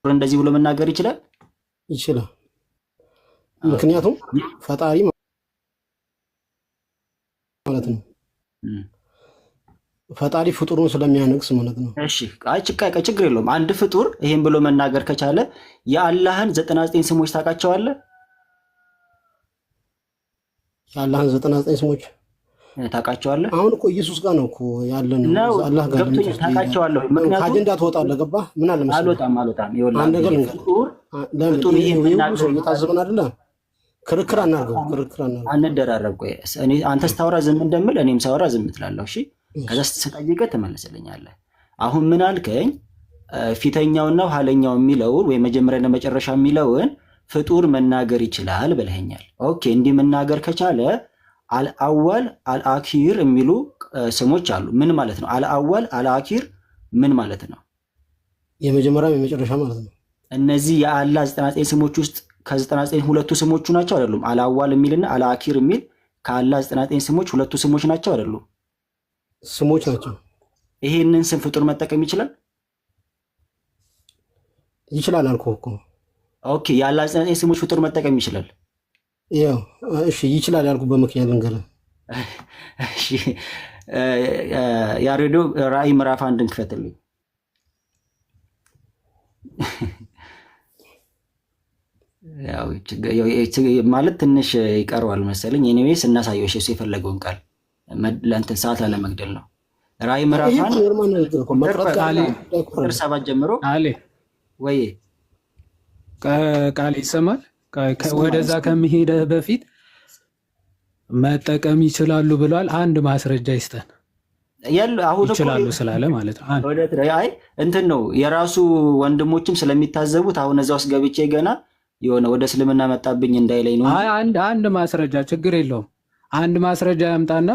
እንደዚህ ብሎ መናገር ይችላል? ይችላል። ምክንያቱም ፈጣሪ ማለት ነው። ፈጣሪ ፍጡሩን ስለሚያነግስ ማለት ነው። እሺ ችግር የለውም። አንድ ፍጡር ይሄን ብሎ መናገር ከቻለ የአላህን 99 ስሞች ታውቃቸዋለህ? የአላህን 99 ስሞች ታውቃቸዋለህ? አሁን እኮ ኢየሱስ ጋር ነው እኮ ያለን ነው። አላህ ጋር ታውቃቸዋለሁ። ምክንያቱም ከአጀንዳ ትወጣለህ። ገባህ? ምን አለ መሰለህ፣ አልወጣም። አንድ ነገር ፍጡር ይሄ እየታዘብን አይደለ? ክርክር አናርገው፣ አንደራረብ። ቆይ አንተ ስታወራ ዝም እንደምል እኔም ሳወራ ዝም ትላለህ። እሺ ከዛ ስትጠይቀህ ትመልስልኛለህ። አሁን ምን አልከኝ? ፊተኛውና ኋለኛው የሚለውን ወይ መጀመሪያና መጨረሻ የሚለውን ፍጡር መናገር ይችላል ብለኸኛል። ኦኬ፣ እንዲህ መናገር ከቻለ አልአወል አልአኪር የሚሉ ስሞች አሉ። ምን ማለት ነው? አልአወል አልአኪር ምን ማለት ነው? የመጀመሪያም የመጨረሻ ማለት ነው። እነዚህ የአላህ 99 ስሞች ውስጥ ከ99 ሁለቱ ስሞቹ ናቸው አይደሉም? አልአዋል የሚልና አልአኪር የሚል ከአላህ 99 ስሞች ሁለቱ ስሞች ናቸው አይደሉም? ስሞች ናቸው። ይሄንን ስም ፍጡር መጠቀም ይችላል? ይችላል አልኩህ እኮ። ኦኬ፣ የአላህ 99 ስሞች ፍጡር መጠቀም ይችላል? ያው እሺ፣ ይችላል ያልኩህ በምክንያት ልንገርህ። እሺ፣ ያሬዶ ራእይ ምዕራፍ 1 ክፈትልኝ። ማለት ትንሽ ይቀረዋል መሰለኝ። ኤኒዌይስ እናሳየው። እሱ የፈለገውን ቃል ለእንትን ሰዓት ላለመግደል ነው። ራእይ ምዕራፍ 1 ቁጥር 7 ጀምሮ ወይ ቃል ይሰማል። ወደዛ ከሚሄደ በፊት መጠቀም ይችላሉ ብሏል። አንድ ማስረጃ ይስጠን። ይችላሉ ስላለ ማለት ነው። አይ እንትን ነው የራሱ ወንድሞችም ስለሚታዘቡት አሁን እዛ ውስጥ ገብቼ ገና የሆነ ወደ እስልምና መጣብኝ እንዳይለኝ ነው። አንድ ማስረጃ ችግር የለውም። አንድ ማስረጃ ያምጣና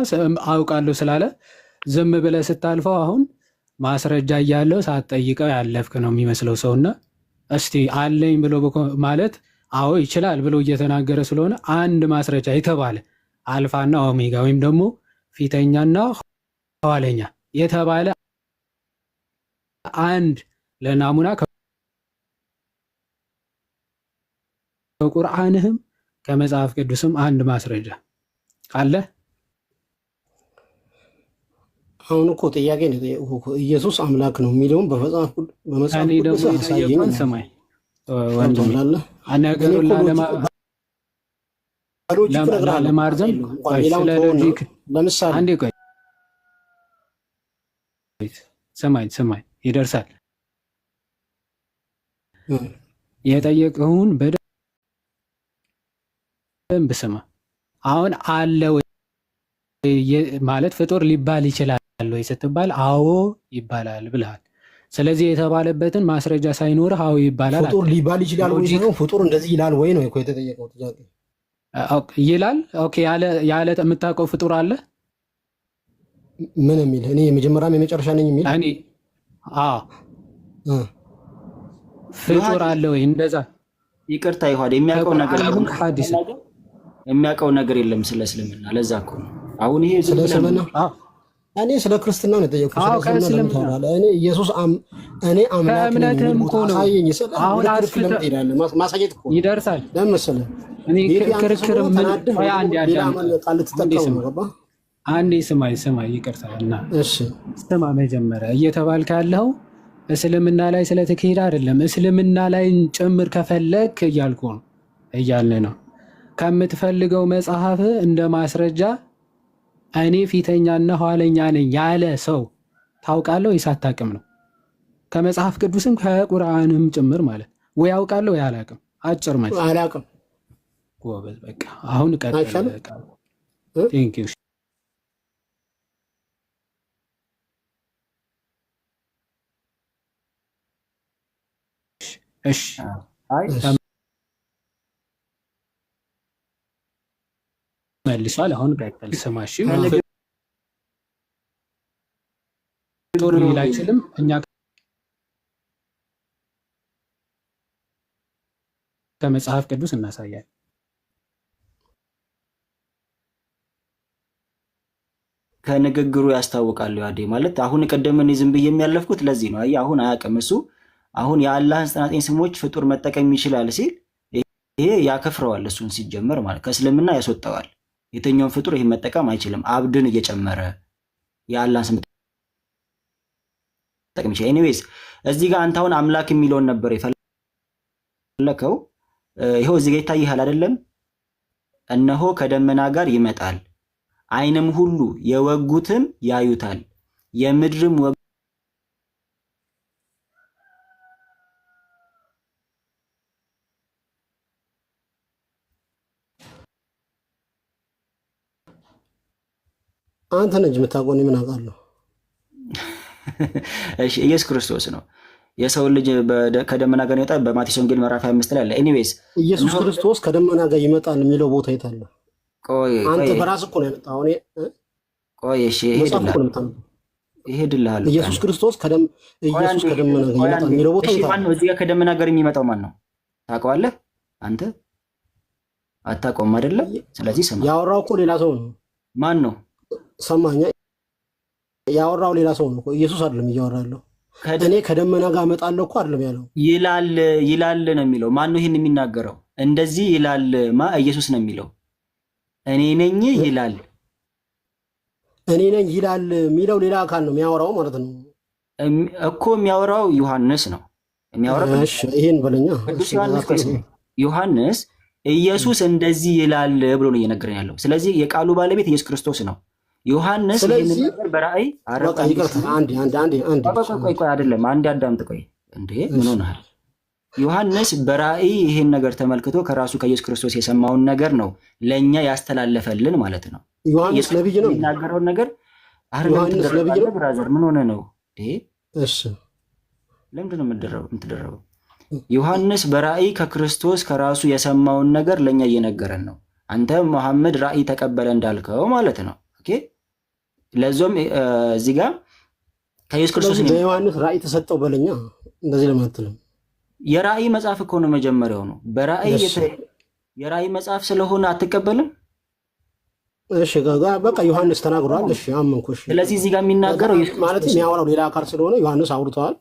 አውቃለሁ ስላለ ዝም ብለህ ስታልፈው አሁን ማስረጃ እያለው ሳትጠይቀው ያለፍክ ነው የሚመስለው ሰውና እስቲ አለኝ ብሎ ማለት አዎ ይችላል ብሎ እየተናገረ ስለሆነ አንድ ማስረጃ የተባለ አልፋና ኦሜጋ ወይም ደግሞ ፊተኛና ኋለኛ የተባለ አንድ ለናሙና ከቁርአንህም ከመጽሐፍ ቅዱስም አንድ ማስረጃ አለ። አሁን እኮ ጥያቄ ነው የጠየቁህ። ኢየሱስ አምላክ ነው የሚለውን በመጽሐፍ ቅዱስ አሳየኝ። ሰማይ ነገሩን ለማርዘም ስለ ሎጂክ ለምሳሌ አንዴ ቆይ፣ ሰማይ ይደርሳል። የጠየቀውን በደንብ ስማ። አሁን አለ ማለት ፍጡር ሊባል ይችላል ወይ ስትባል አዎ ይባላል ብለሃል። ስለዚህ የተባለበትን ማስረጃ ሳይኖርህ አዎ ይባላል ፍጡር ሊባል ይችላል ወይ ሳይሆን ፍጡር እንደዚህ ይላል ወይ ነው እኮ የተጠየቀው ጥያቄ። ይላል። ኦኬ ያለ የምታውቀው ፍጡር አለ? ምን የሚል እኔ የመጀመሪያም የመጨረሻ ነኝ የሚል እኔ ፍጡር አለ ወይ? እንደዛ ይቅርታ ይኋድ የሚያውቀው ነገር የለም ስለ እስልምና። ለዛ እኮ ነው አሁን ይሄ ስለ እስልምና እኔ ስለ ክርስትና ነው የጠየኩት። ስለ እስልምና ታወራለህ። እኔ ኢየሱስ እኔ አምላክ ነኝ እኮ ነው። አሁን ማሳየት እኮ ይደርሳል። ለምን መሰለህ እኔ ክርክር ምን አንዴ ስማኝ፣ ይቅርታ እና እሺ ስማ። መጀመሪያ እየተባልክ ያለው እስልምና ላይ ስለተካሄደ አይደለም። እስልምና ላይ ጭምር ከፈለክ እያልኩ ነው እያልን ነው። ከምትፈልገው መጽሐፍ እንደ ማስረጃ እኔ ፊተኛና ኋለኛ ነኝ ያለ ሰው ታውቃለህ ወይስ አታውቅም ነው? ከመጽሐፍ ቅዱስም ከቁርአንም ጭምር ማለት ወይ አውቃለሁ ወይ አላውቅም። አጭር መልስ አላውቅም። ጎበዝ፣ በቃ አሁን ቀጥል። ቴንክ ዩ። እሺ መልሷል። አሁን ቀጥል። ስማሽ ጦር ሊል አይችልም። እኛ ከመጽሐፍ ቅዱስ እናሳያለን። ከንግግሩ ያስታውቃል። ያዴ ማለት አሁን ቀደም እኔ ዝም ብዬ የሚያለፍኩት ለዚህ ነው። አየህ አሁን አያውቅም እሱ። አሁን የአላህን 99 ስሞች ፍጡር መጠቀም ይችላል ሲል ይሄ ያከፍረዋል። እሱን ሲጀመር ማለት ከእስልምና ያስወጣዋል። የትኛውን ፍጡር ይሄን መጠቀም አይችልም። አብድን እየጨመረ የአላህን ስም መጠቀም ይችላል። ኤኒዌይስ እዚህ ጋር አንተ አሁን አምላክ የሚለውን ነበር የፈለከው። ይኸው እዚህ ጋር ይታይሃል አይደለም? እነሆ ከደመና ጋር ይመጣል፣ ዓይንም ሁሉ የወጉትም ያዩታል፣ የምድርም አንተ ነህ የምታውቀው፣ ምን አውቃለሁ? እሺ ኢየሱስ ክርስቶስ ነው የሰው ልጅ ከደመና ጋር ይመጣል በማቴዎስ ወንጌል ምዕራፍ 25 ላይ አለ። ኤኒዌይስ ኢየሱስ ክርስቶስ ከደመና ጋር ይመጣል የሚለው ቦታ የት አለ? አንተ በራስህ እኮ ነው ያመጣው። ቆይ እሺ ይሄድልሃል። ኢየሱስ ክርስቶስ ከደመና ጋር ይመጣል የሚለው ቦታ የት አለ? እዚህ ጋር ከደመና ጋር የሚመጣው ማን ነው ታውቀዋለህ? አንተ አታውቀውም አይደለ? ስለዚህ ስማ፣ ያወራው እኮ ሌላ ሰው ነው። ማን ነው? ሰማኛ፣ ያወራው ሌላ ሰው ነው። ኢየሱስ አይደለም እያወራለሁ። እኔ ከደመና ጋር እመጣለሁ እኮ አይደለም ያለው። ይላል ነው የሚለው። ማን ነው ይሄን የሚናገረው? እንደዚህ ይላል ኢየሱስ ነው የሚለው። እኔ ነኝ ይላል። እኔ ነኝ ይላል የሚለው ሌላ አካል ነው የሚያወራው ማለት ነው እኮ። የሚያወራው ዮሐንስ ነው የሚያወራው። እሺ ይሄን በለኛ። ዮሐንስ ኢየሱስ እንደዚህ ይላል ብሎ ነው እየነገረን ያለው። ስለዚህ የቃሉ ባለቤት ኢየሱስ ክርስቶስ ነው። ዮሐንስ ይሄንን ነገር በራእይ አይደለም፣ አንድ አዳምጥ። ቆይ እንዴ ምን ሆነሃል? ዮሐንስ በራእይ ይሄን ነገር ተመልክቶ ከራሱ ከኢየሱስ ክርስቶስ የሰማውን ነገር ነው ለኛ ያስተላለፈልን ማለት ነው። ዮሐንስ ነብይ ነው የሚናገረውን ነገር አይደለም። ብራዘር ምን ሆነ ነው? እሺ ለምንድን ነው የምትደረበው? ዮሐንስ በራእይ ከክርስቶስ ከራሱ የሰማውን ነገር ለኛ እየነገረን ነው። አንተ መሐመድ ራእይ ተቀበለ እንዳልከው ማለት ነው። ኦኬ ለዞም እዚህ ጋር ከኢየሱስ ክርስቶስ ለዮሐንስ ራእይ ተሰጠው በለኛ። እንደዚህ ለማትለም የራእይ መጽሐፍ እኮ ነው መጀመሪያው ነው። በራእይ የራእይ መጽሐፍ ስለሆነ አትቀበልም? እሺ በቃ ዮሐንስ ተናግሯል። እሺ አመንኩ። እሺ ስለዚህ እዚህ ጋር የሚናገረው ማለት የሚያወራው ሌላ አካል ስለሆነ ዮሐንስ አውርተዋል።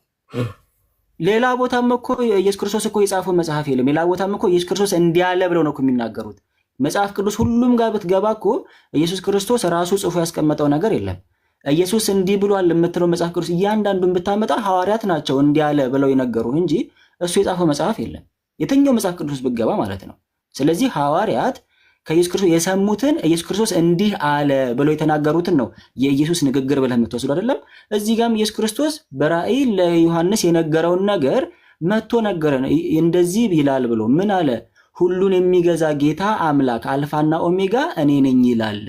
ሌላ ቦታም እኮ ኢየሱስ ክርስቶስ እኮ የጻፈው መጽሐፍ የለም። ሌላ ቦታም እኮ ኢየሱስ ክርስቶስ እንዲያለ ብለው ነው እኮ የሚናገሩት። መጽሐፍ ቅዱስ ሁሉም ጋር ብትገባ እኮ ኢየሱስ ክርስቶስ ራሱ ጽፎ ያስቀመጠው ነገር የለም። ኢየሱስ እንዲህ ብሏል የምትለው መጽሐፍ ቅዱስ እያንዳንዱን ብታመጣ ሐዋርያት ናቸው እንዲያለ ብለው የነገሩ እንጂ እሱ የጻፈው መጽሐፍ የለም። የትኛው መጽሐፍ ቅዱስ ብትገባ ማለት ነው። ስለዚህ ሐዋርያት ከኢየሱስ ክርስቶስ የሰሙትን ኢየሱስ ክርስቶስ እንዲህ አለ ብለው የተናገሩትን ነው የኢየሱስ ንግግር ብለህ የምትወስዱ አይደለም። እዚህ ጋርም ኢየሱስ ክርስቶስ በራእይ ለዮሐንስ የነገረውን ነገር መጥቶ ነገረን። እንደዚህ ይላል ብሎ ምን አለ? ሁሉን የሚገዛ ጌታ አምላክ አልፋና ኦሜጋ እኔ ነኝ ይላል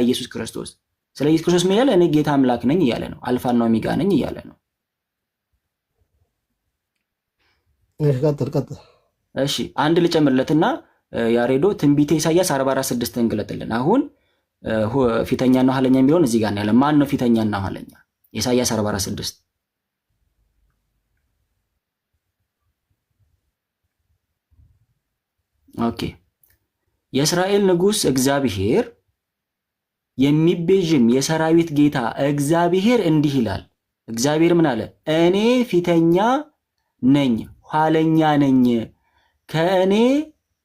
ኢየሱስ ክርስቶስ። ስለ ኢየሱስ ክርስቶስ ምን ያለ እኔ ጌታ አምላክ ነኝ እያለ ነው። አልፋና ኦሜጋ ነኝ እያለ ነው። እሺ አንድ ልጨምርለትና ያሬዶ ትንቢተ ኢሳይያስ 44:6 እንግለጥልን። አሁን ፊተኛና ኋለኛ የሚለውን እዚህ ጋር ያለ ማን ነው? ፊተኛና ኋለኛ ኢሳይያስ 44:6 ኦኬ። የእስራኤል ንጉሥ እግዚአብሔር የሚቤዥም የሰራዊት ጌታ እግዚአብሔር እንዲህ ይላል። እግዚአብሔር ምን አለ? እኔ ፊተኛ ነኝ ኋለኛ ነኝ፣ ከእኔ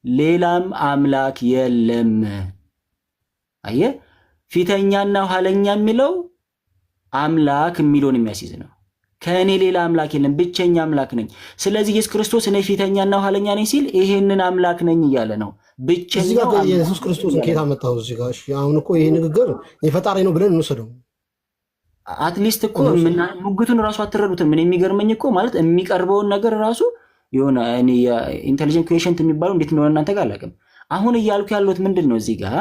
ሌላም አምላክ የለም። አየ ፊተኛና ኋለኛ የሚለው አምላክ የሚለውን የሚያስይዝ ነው። ከእኔ ሌላ አምላክ የለም፣ ብቸኛ አምላክ ነኝ። ስለዚህ ኢየሱስ ክርስቶስ እኔ ፊተኛና ኋለኛ ነኝ ሲል ይሄንን አምላክ ነኝ እያለ ነው። ብቸኛው ኢየሱስ ክርስቶስ ጌታ መጣው እዚህ ጋር። እሺ አሁን እኮ ይሄ ንግግር የፈጣሪ ነው ብለን እንወስደው። አትሊስት እኮ ሙግቱን ራሱ አትረዱትም። ምን የሚገርመኝ እኮ ማለት የሚቀርበውን ነገር ራሱ የሆነ እኔ የኢንተሊጀንት ኩዌሽንት የሚባለው እንዴት እንደሆነ እናንተ ጋር አላውቅም። አሁን እያልኩ ያለሁት ምንድን ነው እዚህ ጋር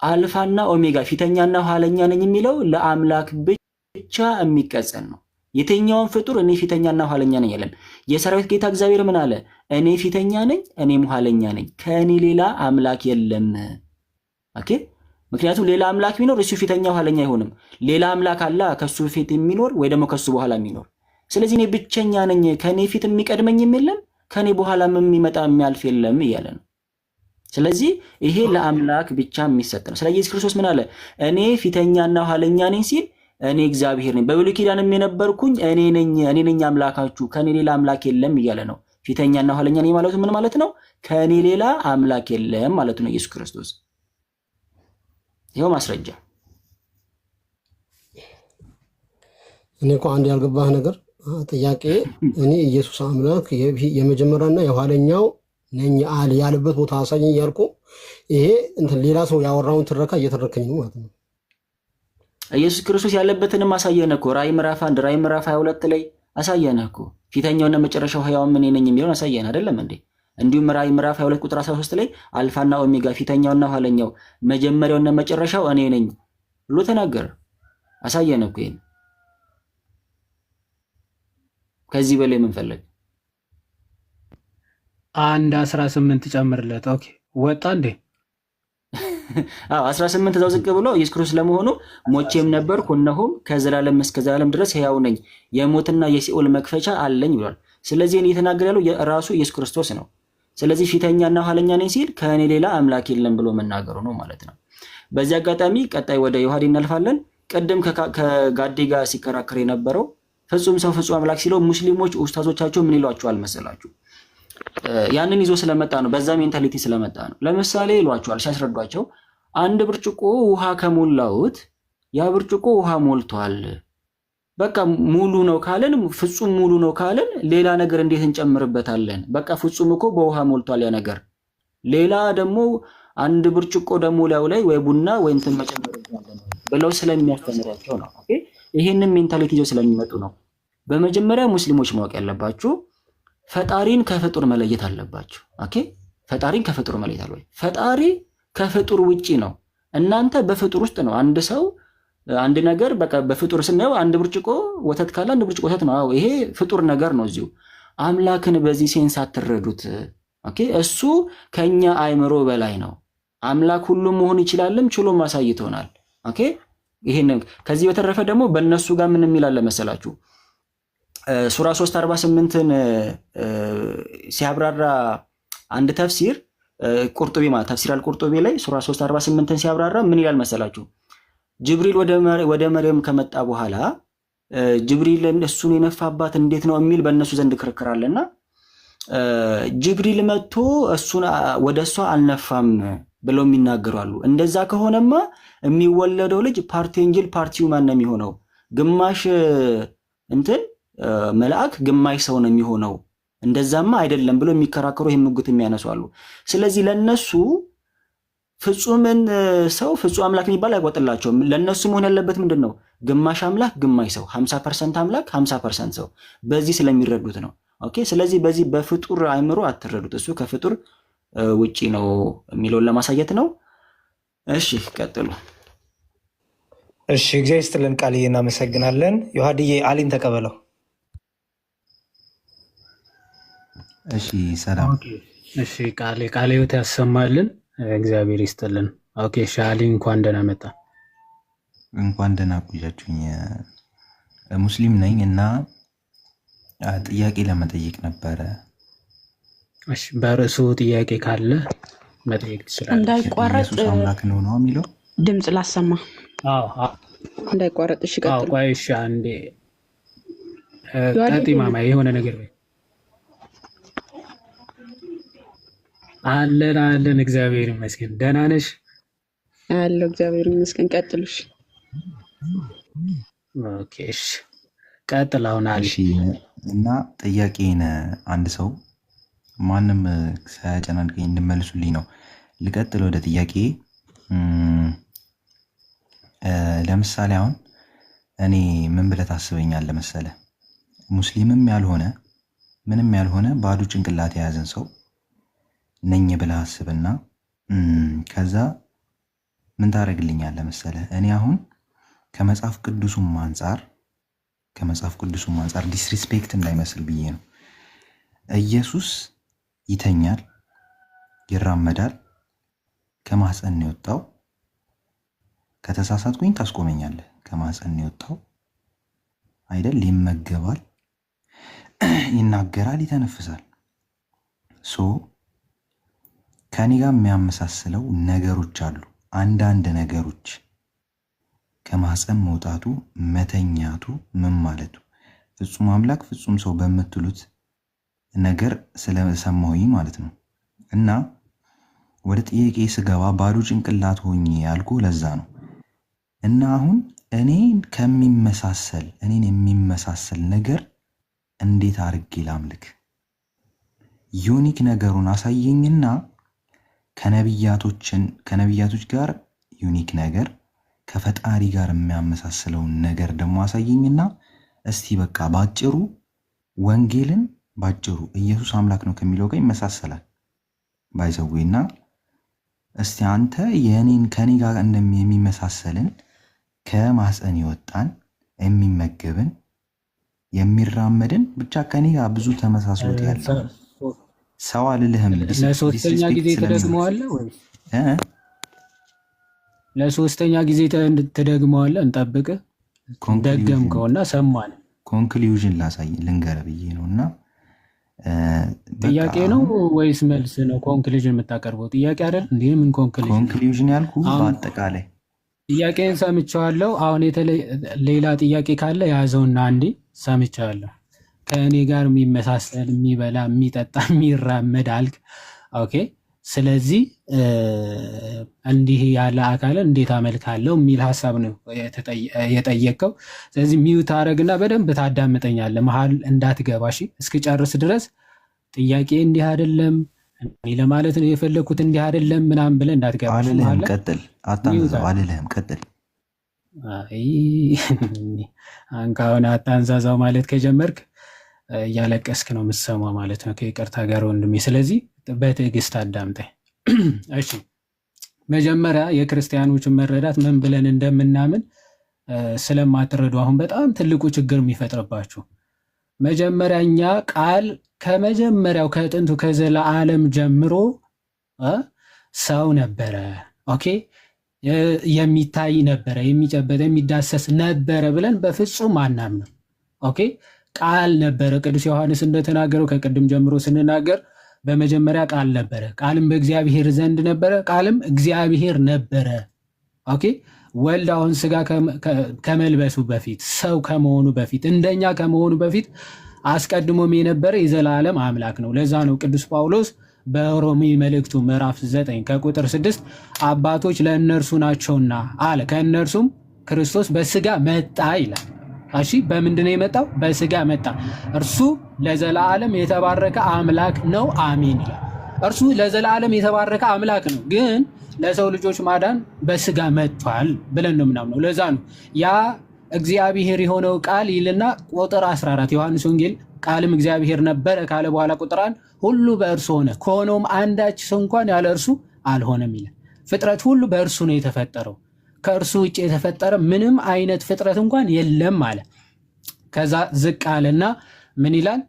አልፋና ኦሜጋ ፊተኛና ኋለኛ ነኝ የሚለው ለአምላክ ብቻ የሚቀጸል ነው። የትኛውን ፍጡር እኔ ፊተኛና ኋለኛ ነኝ ያለን የሰራዊት ጌታ እግዚአብሔር ምን አለ? እኔ ፊተኛ ነኝ እኔም ኋለኛ ነኝ፣ ከእኔ ሌላ አምላክ የለም። ኦኬ። ምክንያቱም ሌላ አምላክ ቢኖር እሱ ፊተኛ ኋለኛ አይሆንም። ሌላ አምላክ አለ ከሱ ፊት የሚኖር ወይ ደግሞ ከሱ በኋላ የሚኖር። ስለዚህ እኔ ብቸኛ ነኝ፣ ከኔ ፊት የሚቀድመኝም የለም፣ ከኔ በኋላም የሚመጣ የሚያልፍ የለም እያለ ነው። ስለዚህ ይሄ ለአምላክ ብቻ የሚሰጥ ነው። ስለዚህ ኢየሱስ ክርስቶስ ምን አለ? እኔ ፊተኛና ኋለኛ ነኝ ሲል እኔ እግዚአብሔር ነኝ፣ በብሉይ ኪዳንም የነበርኩኝ እኔ ነኝ አምላካችሁ፣ ከኔ ሌላ አምላክ የለም እያለ ነው። ፊተኛና ኋለኛ ነኝ ማለቱ ምን ማለት ነው? ከኔ ሌላ አምላክ የለም ማለቱ ነው ኢየሱስ ክርስቶስ። ይኸው ማስረጃ። እኔ እኮ አንድ ያልገባህ ነገር ጥያቄ፣ እኔ ኢየሱስ አምላክ የመጀመሪያና የኋለኛው ነኝ ያለበት ቦታ አሳየኝ እያልኩ ይሄ እንትን ሌላ ሰው ያወራውን ትረካ እየተረከኝ ነው ማለት ነው። ኢየሱስ ክርስቶስ ያለበትንም አሳየን እኮ ራእይ ምዕራፍ 1 ራእይ ምዕራፍ 22 ላይ አሳየን እኮ ፊተኛውና መጨረሻው ሕያው ምን ነኝ የሚለውን አሳየን አይደለም እንዴ? እንዲሁም ራእይ ምዕራፍ 22 ቁጥር 13 ላይ አልፋና ኦሜጋ ፊተኛውና ኋለኛው መጀመሪያውና መጨረሻው እኔ ነኝ ብሎ ተናገረ። አሳየን እኮ ይሄን። ከዚህ በላይ ምን ፈለግ? 18 ጨምርለት። ኦኬ ወጣ እንዴ? 18 እዛው ዝቅ ብሎ ኢየሱስ ክርስቶስ ለመሆኑ ሞቼም ነበርኩ እነሆም ከዘላለም እስከ ዘላለም ድረስ ሕያው ነኝ የሞትና የሲኦል መክፈቻ አለኝ ብሏል። ስለዚህ እኔ የተናገረ ያለው ራሱ ኢየሱስ ክርስቶስ ነው። ስለዚህ ፊተኛና ኋለኛ ነኝ ሲል ከእኔ ሌላ አምላክ የለም ብሎ መናገሩ ነው ማለት ነው። በዚህ አጋጣሚ ቀጣይ ወደ ዮሐዴ እናልፋለን። ቅድም ከጋዴ ጋር ሲከራከር የነበረው ፍጹም ሰው ፍጹም አምላክ ሲለው ሙስሊሞች ኡስታዞቻቸው ምን ይሏቸዋል መሰላችሁ? ያንን ይዞ ስለመጣ ነው። በዛ ሜንታሊቲ ስለመጣ ነው። ለምሳሌ ይሏቸዋል ሲያስረዷቸው አንድ ብርጭቆ ውሃ ከሞላውት ያ ብርጭቆ ውሃ ሞልቷል፣ በቃ ሙሉ ነው ካለን ፍጹም ሙሉ ነው ካለን ሌላ ነገር እንዴት እንጨምርበታለን? በቃ ፍጹም እኮ በውሃ ሞልቷል ያ ነገር። ሌላ ደግሞ አንድ ብርጭቆ ደግሞ ላዩ ላይ ወይ ቡና ወይ እንትን መጨመር ብለው ስለሚያስተምሯቸው ነው። ኦኬ ይሄንን ሜንታሊቲ ይዞ ስለሚመጡ ነው። በመጀመሪያ ሙስሊሞች ማወቅ ያለባችሁ ፈጣሪን ከፍጡር መለየት አለባችሁ። ኦኬ ፈጣሪን ከፍጡር መለየት አለ ወይ? ፈጣሪ ከፍጡር ውጪ ነው። እናንተ በፍጡር ውስጥ ነው። አንድ ሰው አንድ ነገር በቃ በፍጡር ስናየው አንድ ብርጭቆ ወተት ካለ አንድ ብርጭቆ ወተት ነው። አዎ ይሄ ፍጡር ነገር ነው። እዚሁ አምላክን በዚህ ሴንስ አትረዱት። ኦኬ እሱ ከኛ አይምሮ በላይ ነው። አምላክ ሁሉም መሆን ይችላልም ችሎም አሳይቶናል። ኦኬ ይሄን ከዚህ በተረፈ ደግሞ በእነሱ ጋር ምን የሚላለ መሰላችሁ? ሱራ 3:48ን ሲያብራራ አንድ ተፍሲር ቁርጡቢ ማለት ተፍሲር አልቁርጡቢ ላይ ሱራ 3:48ን ሲያብራራ ምን ይላል መሰላችሁ? ጅብሪል ወደ መርየም ከመጣ በኋላ ጅብሪል እሱን የነፋባት እንዴት ነው የሚል በእነሱ ዘንድ ክርክር አለና ጅብሪል መጥቶ እሱን ወደ እሷ አልነፋም ብለው የሚናገሩ አሉ። እንደዛ ከሆነማ የሚወለደው ልጅ ፓርቲ ኤንጅል ፓርቲ ሁማን ነው የሚሆነው፣ ግማሽ እንትን መልአክ ግማሽ ሰው ነው የሚሆነው። እንደዛማ አይደለም ብለው የሚከራከሩ ይሄን ሙግት የሚያነሱ አሉ። ስለዚህ ለነሱ ፍጹምን ሰው ፍጹም አምላክ የሚባል አይቆጥላቸውም። ለነሱ መሆን ያለበት ምንድን ነው? ግማሽ አምላክ ግማሽ ሰው፣ 50% አምላክ 50% ሰው። በዚህ ስለሚረዱት ነው። ኦኬ ስለዚህ በዚህ በፍጡር አይምሮ አትረዱት። እሱ ከፍጡር ውጪ ነው የሚለውን ለማሳየት ነው። እሺ ቀጥሉ። እሺ እግዚአብሔር ይስጥልን ቃልዬ፣ እናመሰግናለን። ዮሐድዬ አሊን ተቀበለው። እሺ ሰላም። እሺ ቃለ ሕይወት ያሰማልን። እግዚአብሔር ይስጥልን። ኦኬ እሺ አሊ እንኳን ደህና መጣ። እንኳን ደህና ቆያችሁኝ። ሙስሊም ነኝ እና ጥያቄ ለመጠየቅ ነበረ። እሺ በርዕሱ ጥያቄ ካለ መጠየቅ ትችላለህ። እንዳይቋረጥ ኢየሱስ አምላክ ነው ነው የሚለው ድምፅ ላሰማ። እንዳይቋረጥ። እሺ ቀጥሉ። ቆይ እሺ አንዴ ቀጥ ማማ የሆነ ነገር በይ። አለን እግዚአብሔር ይመስገን። ደህና ነሽ? አለሁ እግዚአብሔር ይመስገን። ቀጥሉሽ። ኦኬ እሺ ቀጥል። አሁን አለ እና ጥያቄን አንድ ሰው ማንም ሳያጨናንቀኝ እንድመልሱልኝ ነው። ልቀጥል ወደ ጥያቄ። ለምሳሌ አሁን እኔ ምን ብለህ ታስበኛለህ መሰለህ? ሙስሊምም ያልሆነ ምንም ያልሆነ ባዶ ጭንቅላት የያዘን ሰው ነኝ ብለህ አስብና ከዛ ምን ታደርግልኛለህ መሰለህ? እኔ አሁን ከመጽሐፍ ቅዱሱም አንጻር ዲስሪስፔክት እንዳይመስል ብዬ ነው። ኢየሱስ ይተኛል፣ ይራመዳል፣ ከማህፀን ነው የወጣው። ከተሳሳትኩኝ ታስቆመኛለህ። ከማህፀን ነው የወጣው አይደል? ይመገባል፣ ይናገራል፣ ይተነፍሳል። ከኔ ጋር የሚያመሳስለው ነገሮች አሉ። አንዳንድ ነገሮች ከማህፀን መውጣቱ፣ መተኛቱ ምን ማለቱ ፍጹም አምላክ ፍጹም ሰው በምትሉት ነገር ስለሰማሁኝ ማለት ነው። እና ወደ ጥያቄ ስገባ ባዶ ጭንቅላት ሆኜ ያልኩ ለዛ ነው። እና አሁን እኔን የሚመሳሰል ነገር እንዴት አድርጌ ላምልክ? ዩኒክ ነገሩን አሳየኝና ከነቢያቶች ጋር ዩኒክ ነገር ከፈጣሪ ጋር የሚያመሳስለውን ነገር ደግሞ አሳየኝና እስቲ በቃ ባጭሩ ወንጌልን ባጭሩ ኢየሱስ አምላክ ነው ከሚለው ጋር ይመሳሰላል ባይዘዌና እስቲ አንተ ከኔ ጋር የሚመሳሰልን ከማህፀን የወጣን የሚመገብን የሚራመድን ብቻ ከኔ ጋር ብዙ ተመሳስሎት ያለው ሰው አልልህም። ለሶስተኛ ጊዜ ትደግመዋለህ ወይ? ለሶስተኛ ጊዜ ትደግመዋለህ? እንጠብቅ። ደገምከውና ሰማን። ኮንክሉዥን ላሳይ ልንገርህ ብዬ ነው። እና ጥያቄ ነው ወይስ መልስ ነው? ኮንክሉዥን የምታቀርበው ጥያቄ አይደል? እንዲህ ምን ኮንክሉዥን ያልኩ በአጠቃላይ ጥያቄን ሰምቼዋለሁ። አሁን ሌላ ጥያቄ ካለ ያዘውና አንዴ ሰምቼዋለሁ። ከእኔ ጋር የሚመሳሰል የሚበላ የሚጠጣ የሚራመድ አልክ። ኦኬ ስለዚህ እንዲህ ያለ አካልን እንዴት አመልካለሁ የሚል ሀሳብ ነው የጠየቀው። ስለዚህ ሚዩት አረግና በደንብ ታዳምጠኛለህ፣ መሀል እንዳትገባ እሺ። እስክጨርስ ድረስ ጥያቄ እንዲህ አይደለም እኔ ለማለት ነው የፈለግኩት እንዲህ አይደለም ምናምን ብለህ እንዳትገባ። አልልህም፣ ቀጥል። አታንዛዛው፣ አልልህም፣ ቀጥል። አንካሁን አታንዛዛው ማለት ከጀመርክ እያለቀስክ ነው የምትሰማው ማለት ነው። ከይቅርታ ጋር ወንድሜ፣ ስለዚህ በትዕግስት አዳምጠኝ እሺ። መጀመሪያ የክርስቲያኖችን መረዳት ምን ብለን እንደምናምን ስለማትረዱ አሁን በጣም ትልቁ ችግር የሚፈጥርባችሁ መጀመሪያ እኛ ቃል ከመጀመሪያው ከጥንቱ ከዘላለም ጀምሮ ሰው ነበረ። ኦኬ የሚታይ ነበረ፣ የሚጨበጥ የሚዳሰስ ነበረ ብለን በፍጹም አናምንም። ኦኬ ቃል ነበረ። ቅዱስ ዮሐንስ እንደተናገረው ከቅድም ጀምሮ ስንናገር በመጀመሪያ ቃል ነበረ፣ ቃልም በእግዚአብሔር ዘንድ ነበረ፣ ቃልም እግዚአብሔር ነበረ። ኦኬ ወልድ አሁን ስጋ ከመልበሱ በፊት ሰው ከመሆኑ በፊት እንደኛ ከመሆኑ በፊት አስቀድሞም የነበረ የዘላለም አምላክ ነው። ለዛ ነው ቅዱስ ጳውሎስ በሮሜ መልእክቱ ምዕራፍ 9 ከቁጥር 6 አባቶች ለእነርሱ ናቸውና አለ፣ ከእነርሱም ክርስቶስ በስጋ መጣ ይላል። እሺ በምንድን ነው የመጣው? በስጋ መጣ። እርሱ ለዘላለም የተባረከ አምላክ ነው። አሜን ይላል። እርሱ ለዘላለም የተባረከ አምላክ ነው፣ ግን ለሰው ልጆች ማዳን በስጋ መጥቷል ብለን ነው ምናምነው። ለዛ ነው ያ እግዚአብሔር የሆነው ቃል ይልና ቁጥር 14 ዮሐንስ ወንጌል ቃልም እግዚአብሔር ነበረ ካለ በኋላ ቁጥር 1 ሁሉ በእርሱ ሆነ፣ ከሆነውም አንዳች ሰው እንኳን ያለ እርሱ አልሆነም ይላል። ፍጥረት ሁሉ በእርሱ ነው የተፈጠረው፣ ከእርሱ ውጭ የተፈጠረ ምንም አይነት ፍጥረት እንኳን የለም አለ። ከዛ ዝቅ አለና ምን ይላል?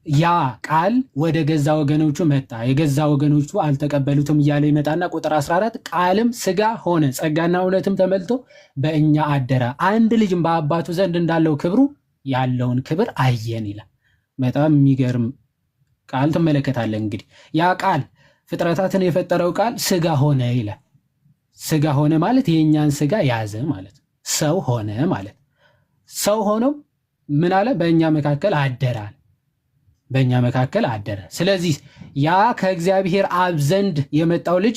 ያ ቃል ወደ ገዛ ወገኖቹ መጣ፣ የገዛ ወገኖቹ አልተቀበሉትም እያለ ይመጣና ቁጥር 14 ቃልም ስጋ ሆነ፣ ጸጋና እውነትም ተመልቶ በእኛ አደረ፣ አንድ ልጅም በአባቱ ዘንድ እንዳለው ክብሩ ያለውን ክብር አየን ይላል። በጣም የሚገርም ቃል ትመለከታለን። እንግዲህ ያ ቃል ፍጥረታትን የፈጠረው ቃል ስጋ ሆነ ይላል። ስጋ ሆነ ማለት የእኛን ስጋ ያዘ ማለት፣ ሰው ሆነ ማለት። ሰው ሆኖም ምን አለ? በእኛ መካከል አደራል፣ በእኛ መካከል አደረ። ስለዚህ ያ ከእግዚአብሔር አብ ዘንድ የመጣው ልጅ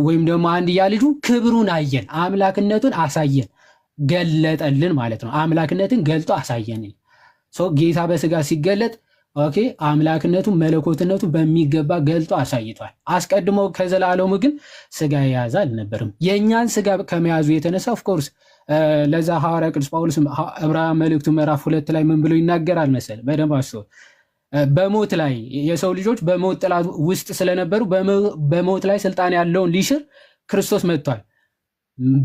ወይም ደግሞ አንድያ ልጁ ክብሩን አየን፣ አምላክነቱን አሳየን፣ ገለጠልን ማለት ነው። አምላክነትን ገልጦ አሳየን። ጌታ በስጋ ሲገለጥ ኦኬ አምላክነቱ መለኮትነቱ በሚገባ ገልጦ አሳይቷል። አስቀድሞ ከዘላለሙ ግን ስጋ የያዘ አልነበርም። የእኛን ስጋ ከመያዙ የተነሳ ኦፍኮርስ ለዛ ሐዋርያ ቅዱስ ጳውሎስ ዕብራውያን መልእክቱ ምዕራፍ 2 ላይ ምን ብሎ ይናገራል መሰል? በደንብ አስበው። በሞት ላይ የሰው ልጆች በሞት ጥላ ውስጥ ስለነበሩ በሞት ላይ ስልጣን ያለውን ሊሽር ክርስቶስ መጥቷል።